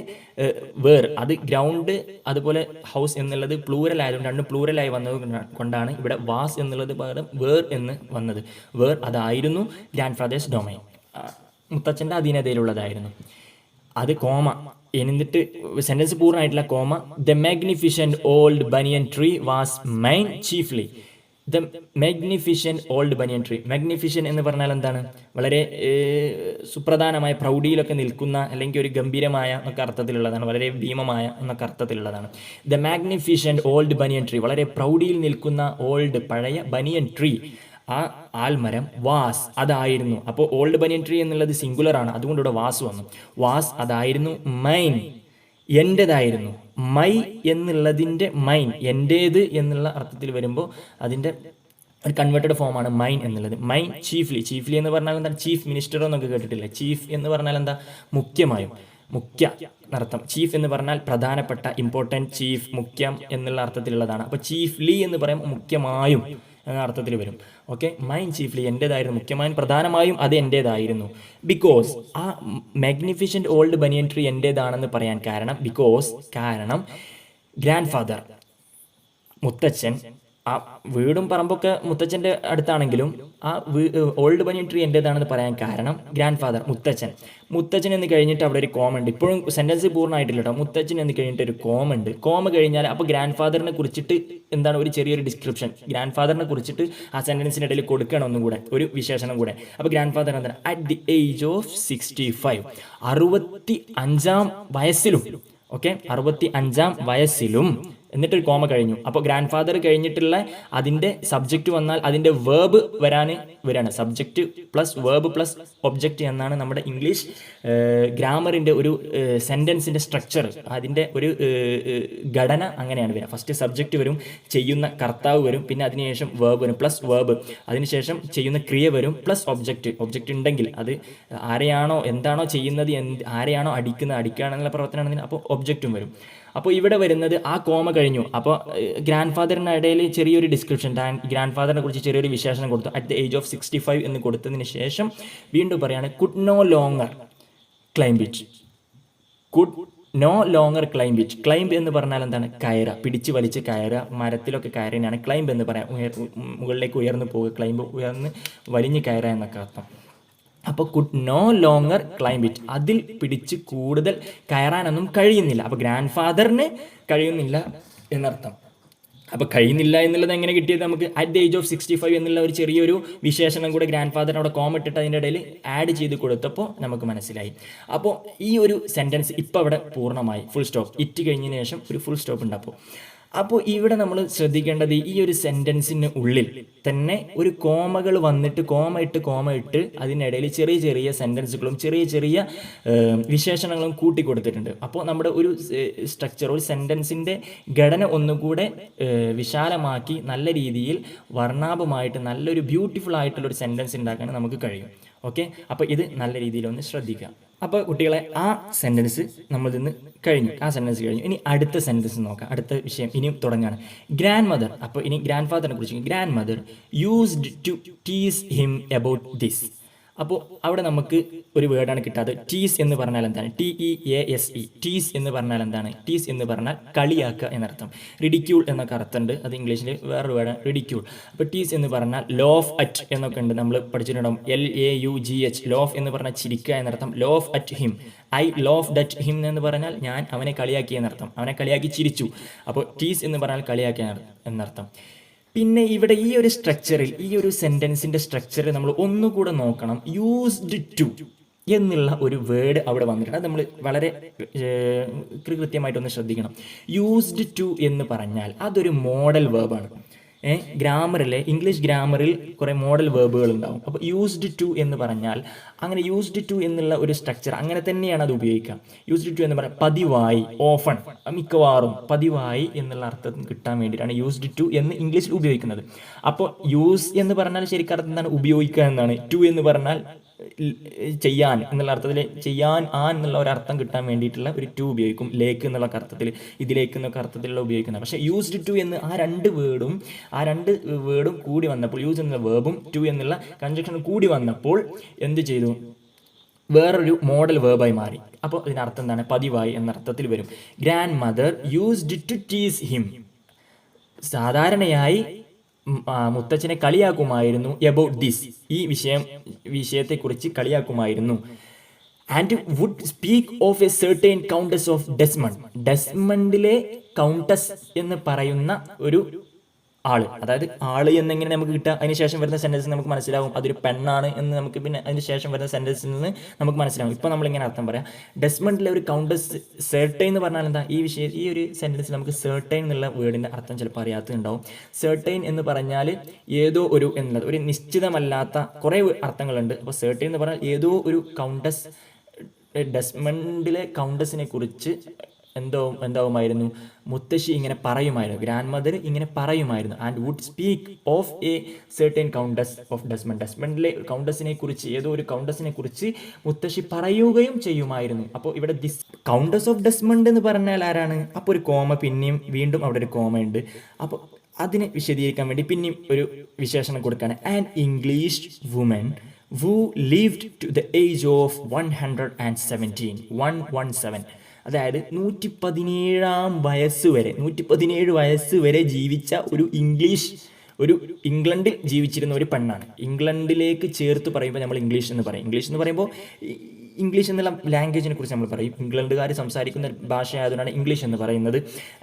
അത് ഗ്രൗണ്ട് അതുപോലെ ഹൗസ് എന്നുള്ളത് പ്ലൂറൽ ആയതുകൊണ്ട്, രണ്ടും പ്ലൂറലായി വന്നത് കൊണ്ടാണ് ഇവിടെ വാസ് എന്നുള്ളത് പകരം വേർ എന്ന് വന്നത്. വേർ അതായിരുന്നു ഗ്രാൻഡ് ഫാദേഴ്സ് ഡൊമൈൻ, മുത്തച്ഛൻ്റെ അധീനതയിലുള്ളതായിരുന്നു. അത് കോമ, എന്നിട്ട് സെൻറ്റൻസ് പൂർണ്ണമായിട്ടുള്ള comma. The magnificent old banyan tree was mine chiefly. The magnificent old banyan tree, magnificent എന്ന് പറഞ്ഞാൽ എന്താണ്, വളരെ സുപ്രധാനമായ, പ്രൗഢിയിലൊക്കെ നിൽക്കുന്ന, അല്ലെങ്കിൽ ഒരു ഗംഭീരമായ എന്നൊക്കെ അർത്ഥത്തിലുള്ളതാണ്, വളരെ ഭീമമായ എന്നൊക്കെ അർത്ഥത്തിലുള്ളതാണ്. The magnificent old banyan tree, വളരെ പ്രൗഢിയിൽ നിൽക്കുന്ന ഓൾഡ്, പഴയ ബനിയൻ ട്രീ, ആ ആൽമരം. വാസ് അതായിരുന്നു. അപ്പോൾ ഓൾഡ് ബനിയൻ ട്രീ എന്നുള്ളത് സിംഗുലർ ആണ്, അതുകൊണ്ട് ഇവിടെ വാസ് വന്നു. വാസ് അതായിരുന്നു. മൈൻ എൻ്റേതായിരുന്നു. മൈ എന്നുള്ളതിൻ്റെ മൈൻ, എൻ്റേത് എന്നുള്ള അർത്ഥത്തിൽ വരുമ്പോൾ അതിൻ്റെ ഒരു കൺവേർട്ടഡ് ഫോമാണ് മൈൻ എന്നുള്ളത്. Mine chiefly. ചീഫ്ലി എന്ന് പറഞ്ഞാൽ എന്താ? ചീഫ് മിനിസ്റ്റർ എന്നൊക്കെ കേട്ടിട്ടില്ലേ? ചീഫ് എന്ന് പറഞ്ഞാൽ എന്താ? മുഖ്യമായും, മുഖ്യ എന്നർത്ഥം. ചീഫ് എന്ന് പറഞ്ഞാൽ പ്രധാനപ്പെട്ട, ഇമ്പോർട്ടൻറ്റ്, ചീഫ്, മുഖ്യം എന്നുള്ള അർത്ഥത്തിലുള്ളതാണ്. അപ്പോൾ ചീഫ്ലി എന്ന് പറയുമ്പോൾ മുഖ്യമായും എന്ന അർത്ഥത്തിൽ വരും. ഓക്കെ, മൈൻ ചീഫ്ലി, എൻ്റേതായിരുന്നു, മുഖ്യമായും പ്രധാനമായും അത് എൻ്റേതായിരുന്നു. ബിക്കോസ് ആ മാഗ്നിഫിഷ്യൻ്റ് ഓൾഡ് ബനിയൻ ട്രീ എൻ്റേതാണെന്ന് പറയാൻ കാരണം, കാരണം ഗ്രാൻഡ് ഫാദർ, മുത്തച്ഛൻ, ആ വീടും പറമ്പൊക്കെ മുത്തച്ഛൻ്റെ അടുത്താണെങ്കിലും ആ ഓൾഡ് ബനിയൻ ട്രീ എൻ്റേതാണെന്ന് പറയാൻ കാരണം ഗ്രാൻഡ് ഫാദർ, മുത്തച്ഛൻ എന്ന് കഴിഞ്ഞിട്ട് അവിടെ ഒരു കോമ ഉണ്ട്. ഇപ്പോഴും സെൻറ്റൻസ് പൂർണ്ണമായിട്ടില്ല കേട്ടോ. മുത്തച്ഛൻ എന്ന് കഴിഞ്ഞിട്ട് ഒരു കോമ ഉണ്ട്. കോമ കഴിഞ്ഞാൽ അപ്പോൾ ഗ്രാൻഡ് ഫാദറിനെ കുറിച്ചിട്ട് എന്താണ് ഒരു ചെറിയൊരു ഡിസ്ക്രിപ്ഷൻ ഗ്രാൻഡ് ഫാദറിനെ കുറിച്ചിട്ട് ആ സെൻറ്റൻസിൻ്റെ ഇടയിൽ കൊടുക്കണം ഒന്നും കൂടെ, ഒരു വിശേഷണം കൂടെ. അപ്പോൾ ഗ്രാൻഡ് ഫാദർ എന്താണ്? അറ്റ് ദി ഏജ് ഓഫ് 65, 65 വയസ്സിലും. ഓക്കെ, 65 വയസ്സിലും എന്നിട്ടൊരു കോമ കഴിഞ്ഞു. അപ്പോൾ ഗ്രാൻഡ് ഫാദർ കഴിഞ്ഞിട്ടുള്ള അതിൻ്റെ സബ്ജക്റ്റ് വന്നാൽ അതിൻ്റെ വേർബ് വരാണ്. Subject plus verb plus object എന്നാണ് നമ്മുടെ ഇംഗ്ലീഷ് ഗ്രാമറിൻ്റെ ഒരു സെൻറ്റൻസിൻ്റെ സ്ട്രക്ചർ. അതിൻ്റെ ഒരു ഘടന അങ്ങനെയാണ് വരിക. ഫസ്റ്റ് സബ്ജക്റ്റ് വരും, ചെയ്യുന്ന കർത്താവ് വരും, പിന്നെ അതിനുശേഷം വേർബ് വരും, പ്ലസ് വേർബ്, അതിനുശേഷം ചെയ്യുന്ന ക്രിയ വരും, പ്ലസ് ഒബ്ജക്റ്റ് ഉണ്ടെങ്കിൽ അത് ആരെയാണോ എന്താണോ ചെയ്യുന്നത്, ആരെയാണോ അടിക്കുകയാണെന്നുള്ള പ്രവർത്തനമാണെങ്കിൽ അപ്പോൾ ഒബ്ജക്റ്റും വരും. അപ്പോൾ ഇവിടെ വരുന്നത് ആ കോമ കഴിഞ്ഞു. അപ്പോൾ ഗ്രാൻഡ് ഫാദറിൻ്റെ ഇടയിൽ ചെറിയൊരു ഡിസ്ക്രിപ്ഷൻ, ഗ്രാൻഡ് ഫാദറിനെ കുറിച്ച് ചെറിയൊരു വിശേഷണം കൊടുത്തു. അറ്റ് ദ ഏജ് ഓഫ് 65 എന്ന് കൊടുത്തതിന് ശേഷം വീണ്ടും പറയാണ് could no longer climb it. Could no longer climb it. Climb എന്ന് പറഞ്ഞാൽ എന്താണ്? കയറുക, പിടിച്ച് വലിച്ച് കയറുക. മരത്തിലൊക്കെ കയറിനാണ് ക്ലൈംബ് എന്ന് പറയാം. മുകളിലേക്ക് ഉയർന്നു പോകുക, ക്ലൈംബ് ഉയർന്ന് വലിഞ്ഞ് കയറുക എന്നൊക്കെ അർത്ഥം. അപ്പോൾ could no longer climb it, അതിൽ പിടിച്ച് കൂടുതൽ കയറാനൊന്നും കഴിയുന്നില്ല. അപ്പോൾ ഗ്രാൻഡ് ഫാദറിന് കഴിയുന്നില്ല എന്നർത്ഥം. അപ്പോൾ കഴിയുന്നില്ല എന്നുള്ളത് എങ്ങനെ കിട്ടിയത്? നമുക്ക് അറ്റ് ദ ഏജ് ഓഫ് 65 എന്നുള്ള ഒരു ചെറിയൊരു വിശേഷണം കൂടെ ഗ്രാൻഡ് ഫാദറിന് അവിടെ കോമ ഇട്ടിട്ട് അതിൻ്റെ ഇടയിൽ ആഡ് ചെയ്ത് കൊടുത്തപ്പോൾ നമുക്ക് മനസ്സിലായി. അപ്പോൾ ഈ ഒരു സെൻറ്റൻസ് ഇപ്പോൾ അവിടെ പൂർണ്ണമായി. ഫുൾ സ്റ്റോപ്പ്, ഇറ്റ് കഴിഞ്ഞതിന് ശേഷം ഒരു ഫുൾ സ്റ്റോപ്പ് ഉണ്ട്. അപ്പോൾ ഇവിടെ നമ്മൾ ശ്രദ്ധിക്കേണ്ടത് ഈ ഒരു സെൻറ്റൻസിന് ഉള്ളിൽ തന്നെ ഒരു കോമകൾ വന്നിട്ട് കോമ ഇട്ട് അതിനിടയിൽ ചെറിയ ചെറിയ സെൻറ്റൻസുകളും ചെറിയ ചെറിയ വിശേഷണങ്ങളും കൂട്ടി കൊടുത്തിട്ടുണ്ട്. അപ്പോൾ നമ്മുടെ ഒരു സ്ട്രക്ചർ, ഒരു സെൻറ്റൻസിൻ്റെ ഘടന ഒന്നുകൂടെ വിശാലമാക്കി നല്ല രീതിയിൽ വർണ്ണാഭമായിട്ട് നല്ലൊരു ബ്യൂട്ടിഫുൾ ആയിട്ടുള്ളൊരു സെൻറ്റൻസ് ഉണ്ടാക്കാൻ നമുക്ക് കഴിയും. ഓക്കെ, അപ്പോൾ ഇത് നല്ല രീതിയിലൊന്ന് ശ്രദ്ധിക്കുക. അപ്പോൾ കുട്ടികളെ ആ സെൻറ്റൻസ് നമ്മൾ ഇന്ന് കഴിഞ്ഞു. ഇനി അടുത്ത സെൻറ്റൻസ് നോക്കാം. അടുത്ത വിഷയം ഇനിയും തുടങ്ങുകയാണ്. Grandmother. അപ്പോൾ ഇനി ഗ്രാൻഡ് ഫാദറിനെ കുറിച്ച്. Grandmother used to tease him about this. അപ്പോൾ അവിടെ നമുക്ക് ഒരു വേർഡാണ് കിട്ടാതെ. ടീസ് എന്ന് പറഞ്ഞാൽ എന്താണ്? TEASE. ടീസ് എന്ന് പറഞ്ഞാൽ എന്താണ്? ടീസ് എന്ന് പറഞ്ഞാൽ കളിയാക്കുക എന്നർത്ഥം. റിഡിക്യൂൾ എന്നൊക്കെ അർത്ഥമുണ്ട്. അത് ഇംഗ്ലീഷിൽ വേറൊരു വേർഡാണ് റിഡിക്യൂൾ. അപ്പോൾ ടീസ് എന്ന് പറഞ്ഞാൽ ലോഫ് അറ്റ് എന്നൊക്കെ ഉണ്ട്, നമ്മൾ പഠിച്ചിട്ടുണ്ടാവും. LAUGH. ലോഫ് എന്ന് പറഞ്ഞാൽ ചിരിക്കുക എന്നർത്ഥം. Loaf at him. I loaf ഡറ്റ് him എന്ന് പറഞ്ഞാൽ ഞാൻ അവനെ കളിയാക്കി എന്നർത്ഥം. അവനെ കളിയാക്കി ചിരിച്ചു. അപ്പോൾ ടീസ് എന്ന് പറഞ്ഞാൽ കളിയാക്കിയ എന്നർത്ഥം. പിന്നെ ഇവിടെ ഈ ഒരു സ്ട്രക്ചറിൽ, ഈ ഒരു സെൻറ്റൻസിൻ്റെ സ്ട്രക്ചറിൽ നമ്മൾ ഒന്നുകൂടെ നോക്കണം. യൂസ്ഡ് ടു എന്നുള്ള ഒരു വേർഡ് അവിടെ വന്നിട്ടുണ്ട്. അത് നമ്മൾ വളരെ കൃത്യമായിട്ടൊന്ന് ശ്രദ്ധിക്കണം. യൂസ്ഡ് ടു എന്ന് പറഞ്ഞാൽ അതൊരു മോഡൽ വേർബാണ്. ഇംഗ്ലീഷ് ഗ്രാമറിൽ കുറേ മോഡൽ വേർബുകൾ ഉണ്ടാവും. അപ്പോൾ യൂസ്ഡ് ടു എന്ന് പറഞ്ഞാൽ അങ്ങനെ യൂസ്ഡ് ടു എന്നുള്ള ഒരു സ്ട്രക്ചർ അങ്ങനെ തന്നെയാണ് അത് ഉപയോഗിക്കുക. യൂസ്ഡ് ടു എന്ന് പറഞ്ഞാൽ പതിവായി, ഓഫൺ, മിക്കവാറും, പതിവായി എന്നുള്ള അർത്ഥം കിട്ടാൻ വേണ്ടിയിട്ടാണ് യൂസ്ഡ് ടു എന്ന് ഇംഗ്ലീഷിൽ ഉപയോഗിക്കുന്നത്. അപ്പോൾ യൂസ് എന്ന് പറഞ്ഞാൽ ശരിക്കും അർത്ഥം എന്താണ്? ഉപയോഗിക്കുക എന്നാണ്. ടു എന്ന് പറഞ്ഞാൽ ചെയ്യാൻ എന്നുള്ള അർത്ഥത്തിൽ, ചെയ്യാൻ എന്നുള്ള ഒരു അർത്ഥം കിട്ടാൻ വേണ്ടിയിട്ടുള്ള ഒരു ടു ഉപയോഗിക്കും. ലേക്ക് എന്നുള്ള അർത്ഥത്തിൽ, ഇതിലേക്ക് എന്നൊക്കെ അർത്ഥത്തിലുള്ള ഉപയോഗിക്കുന്നത്. പക്ഷേ യൂസ്ഡ് ടു എന്ന് ആ രണ്ട് വേർഡും കൂടി വന്നപ്പോൾ, യൂസ് എന്നുള്ള വേർബും ടു എന്നുള്ള കൺജക്ഷനും കൂടി വന്നപ്പോൾ എന്ത് ചെയ്തു? വേറൊരു മോഡൽ വേർബായി മാറി. അപ്പോൾ ഇതിനർത്ഥം എന്താണ്? പതിവായി എന്ന അർത്ഥത്തിൽ വരും. Grandmother used to tease him. സാധാരണയായി മുത്തച്ഛനെ കളിയാക്കുമായിരുന്നു. എബൌട്ട് ദിസ്, ഈ വിഷയത്തെക്കുറിച്ച് കളിയാക്കുമായിരുന്നു. And would speak of a certain countess of Desmond. ഡെസ്മണ്ടിലെ കൗണ്ടസ് എന്ന് പറയുന്ന ഒരു ആള്, അതായത് ആള് എന്നെങ്ങനെ നമുക്ക് കിട്ടുക? അതിനുശേഷം വരുന്ന സെൻറ്റൻസ് നമുക്ക് മനസ്സിലാവും അതൊരു പെണ്ണാണ് എന്ന്. നമുക്ക് പിന്നെ അതിന് ശേഷം വരുന്ന സെൻറ്റൻസിൽ നിന്ന് നമുക്ക് മനസ്സിലാവും. ഇപ്പോൾ നമ്മളിങ്ങനെ അർത്ഥം പറയാം. ഡെസ്മണ്ടിലെ ഒരു കൗണ്ടസ്. സെർട്ടൈൻ എന്ന് പറഞ്ഞാൽ എന്താ? ഈ ഒരു സെൻറ്റൻസിൽ നമുക്ക് സെർട്ടൈൻ എന്നുള്ള വേർഡിൻ്റെ അർത്ഥം ചിലപ്പോൾ അറിയാത്തതുണ്ടാവും. സെർട്ടൈൻ എന്ന് പറഞ്ഞാൽ ഏതോ ഒരു എന്നുള്ളത്, ഒരു നിശ്ചിതമല്ലാത്ത കുറേ അർത്ഥങ്ങളുണ്ട്. അപ്പോൾ സെർട്ടൈൻ എന്ന് പറഞ്ഞാൽ ഏതോ ഒരു കൗണ്ടസ്, ഡെസ്മണ്ടിലെ കൗണ്ടസിനെ കുറിച്ച് എന്താവുമായിരുന്നു, മുത്തശ്ശി ഇങ്ങനെ പറയുമായിരുന്നു, ഗ്രാൻഡ് മദർ ഇങ്ങനെ പറയുമായിരുന്നു. And would speak of a certain countess of Desmond. ഡെസ്മണ്ടിലെ കൗണ്ടസിനെ കുറിച്ച്, ഏതോ ഒരു കൗണ്ടസിനെ കുറിച്ച് മുത്തശ്ശി പറയുകയും ചെയ്യുമായിരുന്നു. അപ്പോൾ ഇവിടെ ദിസ് കൗണ്ടസ് ഓഫ് ഡെസ്മണ്ട് എന്ന് പറഞ്ഞാൽ ആരാണ്? അപ്പോൾ ഒരു കോമ, പിന്നെയും വീണ്ടും അവിടെ ഒരു കോമ ഉണ്ട്. അപ്പോൾ അതിനെ വിശദീകരിക്കാൻ വേണ്ടി പിന്നെയും ഒരു വിശേഷണം കൊടുക്കുകയാണ്. An English woman who lived to the age of 117. അതായത് 117 വയസ്സ് വരെ ജീവിച്ച ഒരു ഇംഗ്ലണ്ടിൽ ജീവിച്ചിരുന്ന ഒരു പെണ്ണാണ്. ഇംഗ്ലണ്ടിലേക്ക് ചേർത്ത് പറയുമ്പോൾ നമ്മൾ ഇംഗ്ലീഷ് എന്ന് പറയും. ഇംഗ്ലീഷ് എന്ന് പറയുമ്പോൾ ഇംഗ്ലീഷ് എന്നുള്ള ലാംഗ്വേജിനെ കുറിച്ച് നമ്മൾ പറയും. ഇംഗ്ലണ്ടുകാർ സംസാരിക്കുന്ന ഭാഷ ആയതുകൊണ്ടാണ് ഇംഗ്ലീഷ് എന്ന് പറയുന്നത്.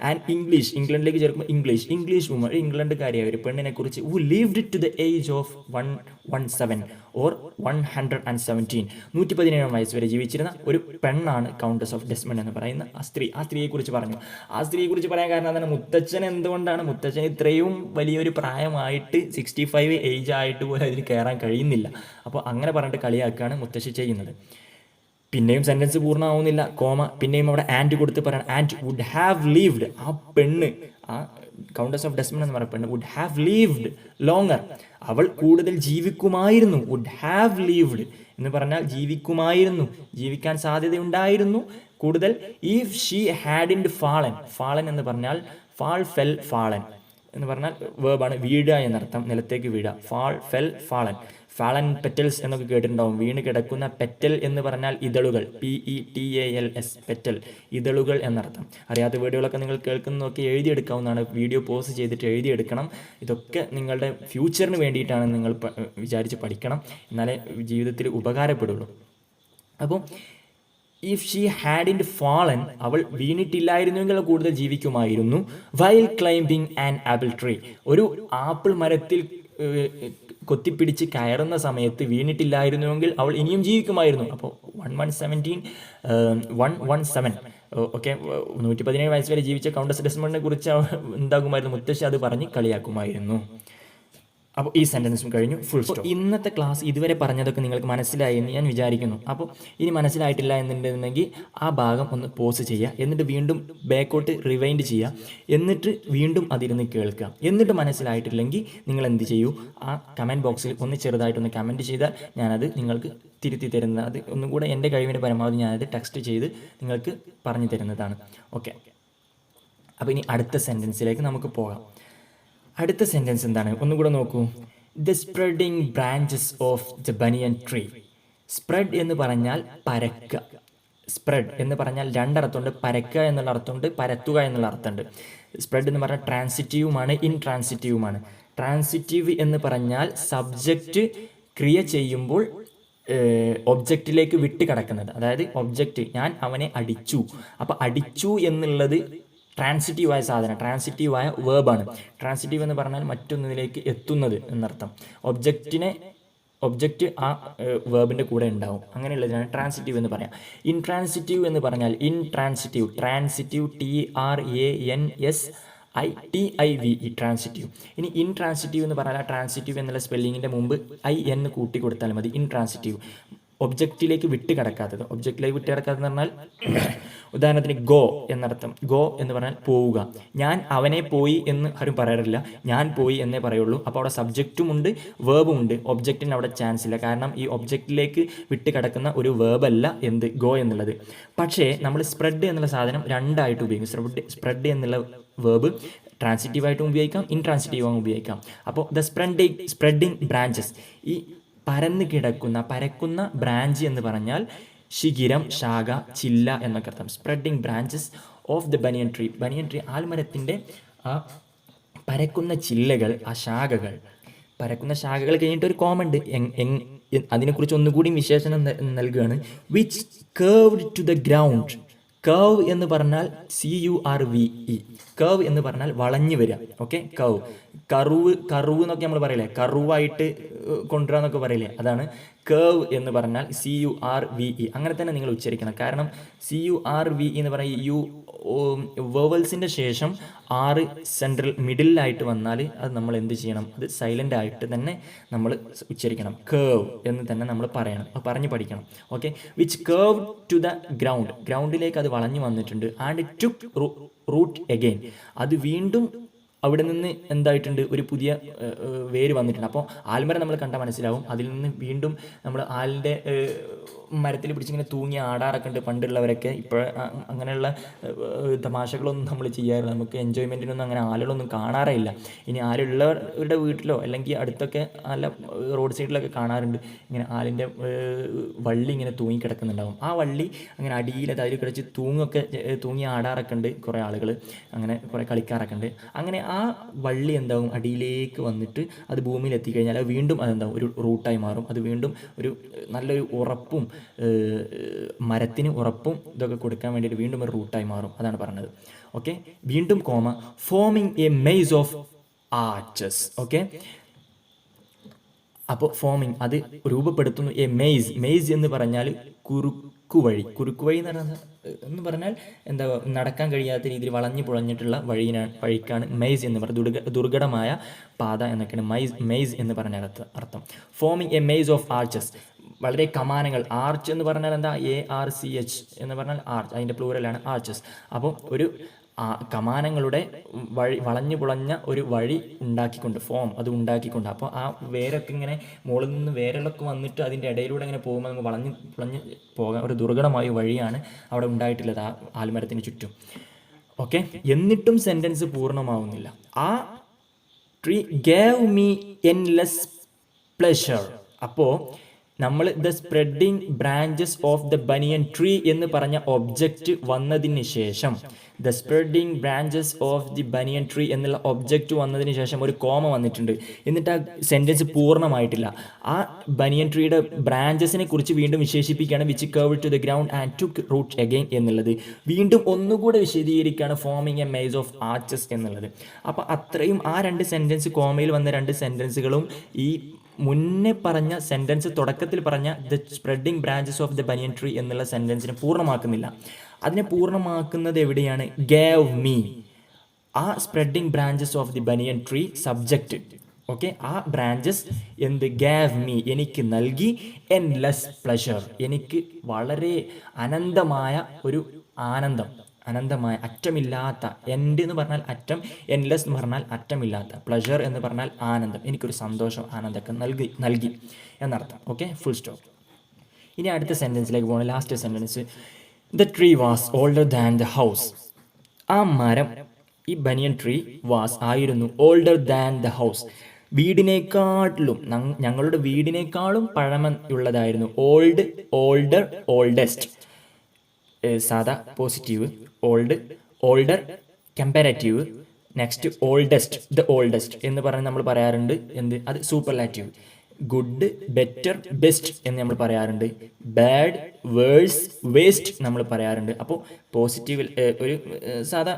ആൻഡ് ഇംഗ്ലണ്ടിലേക്ക് ചേർക്കുമ്പോൾ ഇംഗ്ലീഷ് വുമൺ, ഇംഗ്ലണ്ടുകാരിയായ ഒരു പെണ്ണിനെ കുറിച്ച് who lived to the age of 117 or 117, 117 വയസ്സ് വരെ ജീവിച്ചിരുന്ന ഒരു പെണ്ണാണ് കൗണ്ടസ് ഓഫ് ഡെസ്മണ്ട് എന്ന് പറയുന്ന ആ സ്ത്രീയെക്കുറിച്ച് പറഞ്ഞു. ആ സ്ത്രീയെക്കുറിച്ച് പറയാൻ കാരണം എന്താണ്? മുത്തച്ഛൻ ഇത്രയും വലിയൊരു പ്രായമായിട്ട് 65 ഏജ് ആയിട്ട് പോലും അതിൽ കയറാൻ കഴിയുന്നില്ല. അപ്പോൾ അങ്ങനെ പറഞ്ഞിട്ട് കളിയാക്കുകയാണ് മുത്തശ്ശി ചെയ്യുന്നത്. പിന്നെയും സെൻറ്റൻസ് പൂർണ്ണമാവുന്നില്ല, കോമ, പിന്നെയും അവിടെ ആൻഡ് കൊടുത്ത് പറയണം. ആൻഡ് വുഡ് ഹാവ് ലീവ്ഡ്, ആ പെണ്ണ്, ആ കൗണ്ടസ് ഓഫ് ഡെസ്മണ്ട് എന്ന് പറയുന്ന പെണ്ണ് വുഡ് ഹാവ് ലീവ്ഡ് ലോങ്ങർ, അവൾ കൂടുതൽ ജീവിക്കുമായിരുന്നു. വുഡ് ഹാവ് ലീവ്ഡ് എന്ന് പറഞ്ഞാൽ ജീവിക്കാൻ സാധ്യതയുണ്ടായിരുന്നു കൂടുതൽ. ഇഫ് ഷീ ഹാഡിൻഡ് ഫാളൻ എന്ന് പറഞ്ഞാൽ ഫാളൻ എന്ന് പറഞ്ഞാൽ വേർബാണ്, വീഴുക എന്നർത്ഥം, നിലത്തേക്ക് വീഴുക. ഫാളൻ പെറ്റൽസ് എന്നൊക്കെ കേട്ടിട്ടുണ്ടാവും. വീണ് കിടക്കുന്ന പെറ്റൽ എന്ന് പറഞ്ഞാൽ ഇതളുകൾ, PETALS, പെറ്റൽ, ഇതളുകൾ എന്നർത്ഥം. അറിയാത്ത വീഡിയോകളൊക്കെ നിങ്ങൾ കേൾക്കുന്നതൊക്കെ എഴുതിയെടുക്കാവുന്നതാണ്. വീഡിയോ പോസ് ചെയ്തിട്ട് എഴുതിയെടുക്കണം. ഇതൊക്കെ നിങ്ങളുടെ ഫ്യൂച്ചറിന് വേണ്ടിയിട്ടാണ് നിങ്ങൾ വിചാരിച്ച് പഠിക്കണം, എന്നാലേ ജീവിതത്തിൽ ഉപകാരപ്പെടുള്ളൂ. അപ്പോൾ ഇഫ് ഷീ ഹാഡിൻഡ് ഫാളൻ, അവൾ വീണിട്ടില്ലായിരുന്നുവെങ്കിൽ കൂടുതൽ ജീവിക്കുമായിരുന്നു. While climbing an apple tree, ഒരു ആപ്പിൾ മരത്തിൽ കൊത്തിപ്പിടിച്ച് കയറുന്ന സമയത്ത് വീണിട്ടില്ലായിരുന്നുവെങ്കിൽ അവൾ ഇനിയും ജീവിക്കുമായിരുന്നു. അപ്പോൾ 117 ഓക്കെ, 117 വയസ്സ് വരെ ജീവിച്ച കൗണ്ടസ് ഡെസ്മണ്ടിനെ കുറിച്ച് എന്താകുമായിരുന്നു? മുത്തശ്ശി അത് പറഞ്ഞ് കളിയാക്കുമായിരുന്നു. അപ്പോൾ ഈ സെൻറ്റൻസും കഴിഞ്ഞു, ഫുൾ സ്റ്റോപ്പ്. ഇന്നത്തെ ക്ലാസ് ഇതുവരെ പറഞ്ഞതൊക്കെ നിങ്ങൾക്ക് മനസ്സിലായി എന്ന് ഞാൻ വിചാരിക്കുന്നു. അപ്പോൾ ഇനി മനസ്സിലായിട്ടില്ല എന്നുണ്ടെങ്കിൽ ആ ഭാഗം ഒന്ന് പോസ് ചെയ്യുക, എന്നിട്ട് വീണ്ടും ബാക്കോട്ട് റിവൈൻഡ് ചെയ്യുക, എന്നിട്ട് വീണ്ടും അതിരുന്ന് കേൾക്കുക. എന്നിട്ട് മനസ്സിലായിട്ടില്ലെങ്കിൽ നിങ്ങൾ എന്ത് ചെയ്യൂ, ആ കമൻറ്റ് ബോക്സിൽ ഒന്ന് ചെറുതായിട്ടൊന്ന് കമൻറ്റ് ചെയ്താൽ ഞാനത് നിങ്ങൾക്ക് തിരുത്തി തരുന്നത്, അത് ഒന്നും കൂടെ എൻ്റെ കഴിവിൻ്റെ പരമാവധി ഞാനത് ടെക്സ്റ്റ് ചെയ്ത് നിങ്ങൾക്ക് പറഞ്ഞു തരുന്നതാണ്. ഓക്കെ, അപ്പോൾ ഇനി അടുത്ത സെൻറ്റൻസിലേക്ക് നമുക്ക് പോകാം. അടുത്ത സെൻറ്റൻസ് എന്താണ്? ഒന്നുകൂടെ നോക്കൂ. The spreading branches of the banyan tree. Spread എന്ന് പറഞ്ഞാൽ പരക്കുക. സ്പ്രെഡ് എന്ന് പറഞ്ഞാൽ രണ്ടർത്ഥമുണ്ട്. പരക്കുക എന്നുള്ള അർത്ഥമുണ്ട്, പരത്തുക എന്നുള്ള അർത്ഥമുണ്ട്. സ്പ്രെഡ് എന്ന് പറഞ്ഞാൽ ട്രാൻസിറ്റീവുമാണ്, ഇൻട്രാൻസിറ്റീവുമാണ്. ട്രാൻസിറ്റീവ് എന്ന് പറഞ്ഞാൽ സബ്ജക്റ്റ് ക്രിയ ചെയ്യുമ്പോൾ ഒബ്ജക്റ്റിലേക്ക് വിട്ട് കിടക്കുന്നത്. അതായത് ഒബ്ജക്റ്റ്, ഞാൻ അവനെ അടിച്ചു, അപ്പോൾ അടിച്ചു എന്നുള്ളത് ട്രാൻസിറ്റീവായ സാധനം, ട്രാൻസിറ്റീവായ വേർബാണ്. ട്രാൻസിറ്റീവ് എന്ന് പറഞ്ഞാൽ മറ്റൊന്നിലേക്ക് എത്തുന്നത് എന്നർത്ഥം. ഒബ്ജക്റ്റ് ആ വേർബിൻ്റെ കൂടെ ഉണ്ടാവും, അങ്ങനെയുള്ളതിനാണ് ട്രാൻസിറ്റീവ് എന്ന് പറയാം. ഇൻട്രാൻസിറ്റീവ് എന്ന് പറഞ്ഞാൽ ട്രാൻസിറ്റീവ് TRANSITIVE, ട്രാൻസിറ്റീവ്. ഇനി ഇൻട്രാൻസിറ്റീവ് എന്ന് പറഞ്ഞാൽ ട്രാൻസിറ്റീവ് എന്നുള്ള സ്പെല്ലിങ്ങിൻ്റെ മുമ്പ് IN കൂട്ടി കൊടുത്താൽ മതി. ഇൻട്രാൻസിറ്റീവ്, ഒബ്ജക്റ്റിലേക്ക് വിട്ട് കിടക്കാത്തത്. ഒബ്ജക്റ്റിലേക്ക് വിട്ട് കിടക്കാത്തതെന്ന് പറഞ്ഞാൽ ഉദാഹരണത്തിന് ഗോ എന്നർത്ഥം. ഗോ എന്ന് പറഞ്ഞാൽ പോവുക. ഞാൻ അവനെ പോയി എന്ന് ആരും പറയാറില്ല, ഞാൻ പോയി എന്നേ പറയുള്ളൂ. അപ്പോൾ അവിടെ സബ്ജക്റ്റും ഉണ്ട്, വേർബും ഉണ്ട്. ഒബ്ജക്റ്റിന് അവിടെ ചാൻസ് ഇല്ല, കാരണം ഈ ഒബ്ജക്റ്റിലേക്ക് വിട്ട് കിടക്കുന്ന ഒരു വേർബല്ല ഗോ എന്നുള്ളത്. പക്ഷേ നമ്മൾ സ്പ്രെഡ് എന്നുള്ള സാധനം രണ്ടായിട്ട് ഉപയോഗിക്കും. സ്പ്രെഡ് എന്നുള്ള വേർബ് ട്രാൻസിറ്റീവായിട്ടും ഉപയോഗിക്കാം, ഇൻട്രാൻസിറ്റീവായും ഉപയോഗിക്കാം. അപ്പോൾ ദ സ്പ്രെഡിങ് ബ്രാഞ്ചസ്, ഈ പരക്കുന്ന ബ്രാഞ്ച് എന്ന് പറഞ്ഞാൽ ശിഖിരം, ശാഖ, ചില്ല എന്നൊക്കെ അർത്ഥം. Spreading branches of the banyan tree. Banyan tree ആൽമരത്തിൻ്റെ ആ പരക്കുന്ന ചില്ലകൾ, ആ ശാഖകൾ, പരക്കുന്ന ശാഖകൾ കഴിഞ്ഞിട്ട് ഒരു കോമണ്ട് അതിനെക്കുറിച്ച് ഒന്നുകൂടി വിശേഷണം നൽകുകയാണ്. Which curved to the ground. Curve എന്ന് പറഞ്ഞാൽ CURVE, കർവ് എന്ന് പറഞ്ഞാൽ വളഞ്ഞു വരിക. ഓക്കെ, കർവ് എന്നൊക്കെ നമ്മൾ പറയില്ലേ, കർവായിട്ട് കൊണ്ടുവരാന്നൊക്കെ പറയില്ലേ, അതാണ് കേവ് എന്ന് പറഞ്ഞാൽ CURVE. അങ്ങനെ തന്നെ നിങ്ങൾ ഉച്ചരിക്കണം. കാരണം CURVE എന്ന് പറയുന്ന വേവൽസിൻ്റെ ശേഷം 6 സെൻട്രൽ മിഡിലായിട്ട് വന്നാൽ അത് നമ്മൾ എന്ത് ചെയ്യണം, അത് സൈലൻ്റ് ആയിട്ട് തന്നെ നമ്മൾ ഉച്ചരിക്കണം. കേവ് എന്ന് തന്നെ നമ്മൾ പറയണം, അത് പറഞ്ഞ് പഠിക്കണം. Okay, which curve to the ഗ്രൗണ്ടിലേക്ക് അത് വളഞ്ഞു വന്നിട്ടുണ്ട്. ആൻഡ് ടുക്ക് റൂട്ട് അഗെയിൻ, അത് വീണ്ടും അവിടെ നിന്ന് എന്തായിട്ടുണ്ട്, ഒരു പുതിയ വേര് വന്നിട്ടുണ്ട്. അപ്പോൾ ആൽമരം നമ്മൾ കണ്ടാൽ മനസ്സിലാവും, അതിൽ നിന്ന് വീണ്ടും നമ്മൾ ആലിൻ്റെ മരത്തിൽ പിടിച്ചിങ്ങനെ തൂങ്ങി ആടാറൊക്കെ ഉണ്ട് പണ്ടുള്ളവരൊക്കെ. ഇപ്പോൾ അങ്ങനെയുള്ള തമാശകളൊന്നും നമ്മൾ ചെയ്യാറില്ല. നമുക്ക് എൻജോയ്മെൻറ്റിനൊന്നും അങ്ങനെ ആളുകളൊന്നും കാണാറില്ല. ഇനി ആളുള്ളവരുടെ വീട്ടിലോ അല്ലെങ്കിൽ അടുത്തൊക്കെ നല്ല റോഡ് സൈഡിലൊക്കെ കാണാറുണ്ട്, ഇങ്ങനെ ആലിൻ്റെ വള്ളി ഇങ്ങനെ തൂങ്ങി കിടക്കുന്നുണ്ടാവും. ആ വള്ളി അങ്ങനെ അടിയിൽ അതിൽ കിടച്ച് തൂങ്ങി ആടാറൊക്കെ ഉണ്ട് കുറേ ആളുകൾ, അങ്ങനെ കുറേ കളിക്കാറൊക്കെ ഉണ്ട്. അങ്ങനെ ആ വള്ളി എന്താവും, അടിയിലേക്ക് വന്നിട്ട് അത് ഭൂമിയിൽ എത്തിക്കഴിഞ്ഞാൽ അത് വീണ്ടും അതെന്താവും, ഒരു റൂട്ടായി മാറും. അത് വീണ്ടും ഒരു നല്ലൊരു ഉറപ്പും മരത്തിന് ഉറപ്പും ഇതൊക്കെ കൊടുക്കാൻ വേണ്ടിയിട്ട് വീണ്ടും ഒരു റൂട്ടായി മാറും. അതാണ് പറഞ്ഞത്. ഓക്കെ, വീണ്ടും forming a maze of arches. Okay, അപ്പോൾ ഫോമിങ് അത് രൂപപ്പെടുത്തുന്നു എ മെയ്സ് എന്ന് പറഞ്ഞാൽ കുറുക്കുവഴി എന്ന് പറഞ്ഞാൽ എന്താ, നടക്കാൻ കഴിയാത്ത രീതിയിൽ വളഞ്ഞു പുഴഞ്ഞിട്ടുള്ള വഴിക്കാണ് മെയ്സ് എന്ന് പറയുന്നത്. ദുർഘടമായ പാത എന്നൊക്കെയാണ് മെയ്സ് എന്ന് പറഞ്ഞാൽ അർത്ഥം. Forming a maze of arches, വളരെ കമാനങ്ങൾ. ആർച്ച് എന്ന് പറഞ്ഞാൽ എന്താ, ARCH എന്ന് പറഞ്ഞാൽ ആർച്ച്, അതിൻ്റെ പ്ലൂറലാണ് ആർച്ചസ്. അപ്പോൾ ഒരു കമാനങ്ങളുടെ വളഞ്ഞു പുളഞ്ഞ ഒരു വഴി ഉണ്ടാക്കിക്കൊണ്ട്, അത് ഉണ്ടാക്കിക്കൊണ്ട്. അപ്പോൾ ആ വേരൊക്കെ ഇങ്ങനെ മുകളിൽ നിന്ന് വേരലൊക്കെ വന്നിട്ട് അതിൻ്റെ ഇടയിലൂടെ ഇങ്ങനെ പോകുമ്പോൾ നമുക്ക് പുളഞ്ഞ് പോകാൻ ഒരു ദുർഘടമായ വഴിയാണ് അവിടെ ഉണ്ടായിട്ടുള്ളത് ആ ആൽമരത്തിന് ചുറ്റും. ഓക്കെ, എന്നിട്ടും സെൻറ്റൻസ് പൂർണ്ണമാവുന്നില്ല. ആ tree gave me endless pleasure. അപ്പോൾ നമ്മൾ the spreading branches of the banyan tree എന്ന് പറഞ്ഞ ഒബ്ജക്റ്റ് വന്നതിന് ശേഷം, the spreading branches of the banian tree എന്നുള്ള ഒബ്ജക്റ്റ് വന്നതിന് ശേഷം ഒരു കോമ വന്നിട്ടുണ്ട്. എന്നിട്ട് ആ സെൻറ്റൻസ് പൂർണ്ണമായിട്ടില്ല. ആ ബനിയൻ ട്രീയുടെ ബ്രാഞ്ചസിനെ കുറിച്ച് വീണ്ടും വിശേഷിപ്പിക്കുകയാണ്, which curve to the ground and took root again എന്നുള്ളത്. വീണ്ടും ഒന്നുകൂടെ വിശദീകരിക്കുകയാണ് forming a maze of arches എന്നുള്ളത്. അപ്പോൾ അത്രയും ആ 2 സെൻറ്റൻസ്, കോമയിൽ വന്ന 2 സെൻറ്റൻസുകളും ഈ മുന്നേ പറഞ്ഞ സെൻറ്റൻസ്, തുടക്കത്തിൽ പറഞ്ഞ the spreading branches of the banyan tree എന്നുള്ള സെൻറ്റൻസിനെ പൂർണ്ണമാക്കുന്നില്ല. അതിനെ പൂർണ്ണമാക്കുന്നത് എവിടെയാണ്, ഗേവ് മീ. ആ spreading branches of the banian tree subject. Okay, ആ ബ്രാഞ്ചസ് എന്ത്, ഗേവ് മീ എനിക്ക് നൽകി, എൻലെസ് പ്ലഷർ എനിക്ക് വളരെ അനന്തമായ ഒരു ആനന്ദം, അനന്തമായ അറ്റമില്ലാത്ത, എൻഡ് എന്ന് പറഞ്ഞാൽ അറ്റം, എൻലെസ് എന്ന് പറഞ്ഞാൽ അറ്റമില്ലാത്ത, പ്ലഷർ എന്ന് പറഞ്ഞാൽ ആനന്ദം, എനിക്കൊരു സന്തോഷം ആനന്ദമൊക്കെ നൽകി എന്നർത്ഥം. Okay, full stop. ഇനി അടുത്ത സെൻറ്റൻസിലേക്ക് പോകണം, last sentence. The tree was older than the house. ആ മരം, ഈ ബനിയൻ ട്രീ ആയിരുന്നു ഓൾഡർ ദാൻ ദ ഹൗസ്, വീടിനേക്കാട്ടിലും, ഞങ്ങളുടെ വീടിനേക്കാളും പഴമയുള്ളതായിരുന്നു. ഓൾഡർ, ഓൾഡസ്റ്റ്, സാധാ positive, older comparative, next oldest, the oldest എന്ന് പറഞ്ഞ് നമ്മൾ പറയാറുണ്ട്. അത് സൂപ്പർലാറ്റീവ്. ഗുഡ്, ബെറ്റർ, ബെസ്റ്റ് എന്ന് നമ്മൾ പറയാറുണ്ട്. ബാഡ്, വേഴ്സ്, വേസ്റ്റ് നമ്മൾ പറയാറുണ്ട്. അപ്പോൾ പോസിറ്റീവിൽ ഒരു സാധാ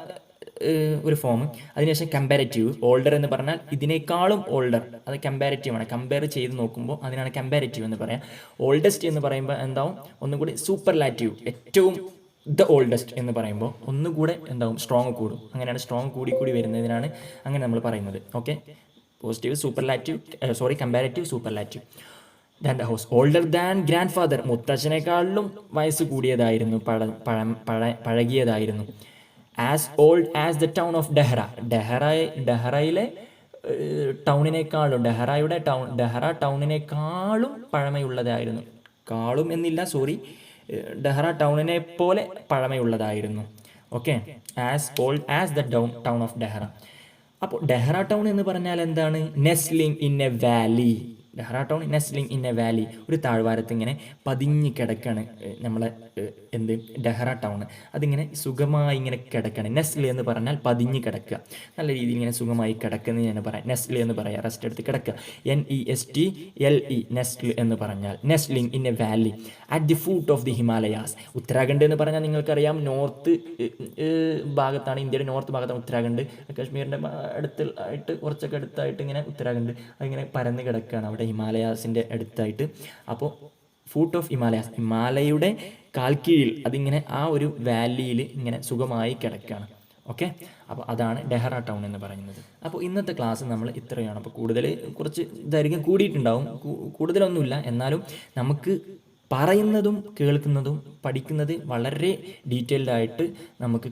ഒരു ഫോം, അതിനുശേഷം കമ്പാരറ്റീവ്. ഓൾഡർ എന്ന് പറഞ്ഞാൽ ഇതിനേക്കാളും ഓൾഡർ, അത് കമ്പാരറ്റീവ് ആണ്. കമ്പയർ ചെയ്ത് നോക്കുമ്പോൾ അതിനാണ് കമ്പാരറ്റീവ് എന്ന് പറയാം. ഓൾഡസ്റ്റ് എന്ന് പറയുമ്പോൾ എന്താവും, ഒന്നുകൂടി സൂപ്പർലാറ്റീവ്, ഏറ്റവും ദ ഓൾഡസ്റ്റ് എന്ന് പറയുമ്പോൾ ഒന്നുകൂടെ എന്താവും, സ്ട്രോങ് കൂടും. അങ്ങനെയാണ് സ്ട്രോങ് കൂടി വരുന്നതിനാണ് അങ്ങനെ നമ്മൾ പറയുന്നത്. Okay, positive, comparative, superlative. Than the house, older than grandfather, മുത്തച്ഛനേക്കാളിലും വയസ്സ് കൂടിയതായിരുന്നു, പഴകിയതായിരുന്നു. As old as the town of ഡെഹ്റയിലെ ടൗണിനേക്കാളും, ഡെഹ്റ ടൗണിനേക്കാളും പഴമയുള്ളതായിരുന്നു. കാളും എന്നില്ല, ഡെഹ്റ ടൗണിനെ പോലെ പഴമയുള്ളതായിരുന്നു. Okay, as old as the town of Dehra. അപ്പോൾ ഡെഹ്റ ടൗൺ എന്ന് പറഞ്ഞാൽ എന്താണ്, nestling in a valley. Dehradun nestling in a valley, ഒരു താഴ്വാരത്ത് ഇങ്ങനെ പതിഞ്ഞ് കിടക്കാണ് നമ്മളെ എന്ത് ഡെഹ്റാടൂൺ. അതിങ്ങനെ സുഖമായി ഇങ്ങനെ കിടക്കണം. നെസ്ൽ എന്ന് പറഞ്ഞാൽ പതിഞ്ഞ് കിടക്കുക, നല്ല രീതിയിൽ ഇങ്ങനെ സുഖമായി കിടക്കുന്നത് ഞാൻ പറയാം. നെസ്ൽ എന്ന് പറയാം, റെസ്റ്റ് എടുത്ത് കിടക്കുക. NESTLE നെസ്ൽ എന്ന് പറഞ്ഞാൽ നെസ്ലിംഗ് in a Valley at the foot of the Himalayas. Uttarakhand എന്ന് പറഞ്ഞാൽ നിങ്ങൾക്കറിയാം നോർത്ത് ഭാഗത്താണ്, ഇന്ത്യയുടെ നോർത്ത് ഭാഗത്താണ് ഉത്തരാഖണ്ഡ്. കാശ്മീരിൻ്റെ ആയിട്ട് കുറച്ചൊക്കെ അടുത്തായിട്ട് ഇങ്ങനെ ഉത്തരാഖണ്ഡ് അതിങ്ങനെ പരന്ന് കിടക്കുകയാണ് അവിടെ ഹിമാലയാസിൻ്റെ അടുത്തായിട്ട്. അപ്പോൾ ഫൂട്ട് ഓഫ് ഹിമാലയാസ്, ഹിമാലയയുടെ കാൽക്കീഴിൽ അതിങ്ങനെ ആ ഒരു വാലിയിൽ ഇങ്ങനെ സുഖമായി കിടക്കുകയാണ്. ഓക്കെ, അപ്പോൾ അതാണ് ഡെഹ്റാടൂൺ എന്ന് പറയുന്നത്. അപ്പോൾ ഇന്നത്തെ ക്ലാസ് നമ്മൾ ഇത്രയാണ്. അപ്പോൾ കൂടുതൽ കുറച്ച് ദൈർഘ്യം കൂടിയിട്ടുണ്ടാവും, കൂടുതലൊന്നുമില്ല. എന്നാലും നമുക്ക് പറയുന്നതും കേൾക്കുന്നതും പഠിക്കുന്നത് വളരെ ഡീറ്റെയിൽഡ് ആയിട്ട് നമുക്ക്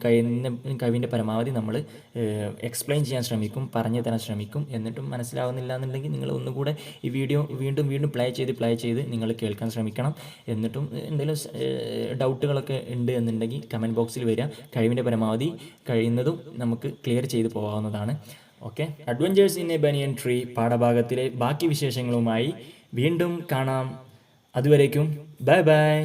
കഴിവിൻ്റെ പരമാവധി നമ്മൾ എക്സ്പ്ലെയിൻ ചെയ്യാൻ ശ്രമിക്കും, പറഞ്ഞു തരാൻ ശ്രമിക്കും. എന്നിട്ടും മനസ്സിലാവുന്നില്ല എന്നുണ്ടെങ്കിൽ നിങ്ങൾ ഒന്നുകൂടെ ഈ വീഡിയോ വീണ്ടും പ്ലേ ചെയ്ത് നിങ്ങൾ കേൾക്കാൻ ശ്രമിക്കണം. എന്നിട്ടും എന്തെങ്കിലും ഡൗട്ടുകളൊക്കെ ഉണ്ട് എന്നുണ്ടെങ്കിൽ കമൻറ്റ് ബോക്സിൽ വരിക. കഴിവിൻ്റെ പരമാവധി കഴിയുന്നതും നമുക്ക് ക്ലിയർ ചെയ്ത് പോകാവുന്നതാണ്. Okay, adventures in a banyan tree പാഠഭാഗത്തിലെ ബാക്കി വിശേഷങ്ങളുമായി വീണ്ടും കാണാം. അതുവരേക്കും ബൈ ബൈ.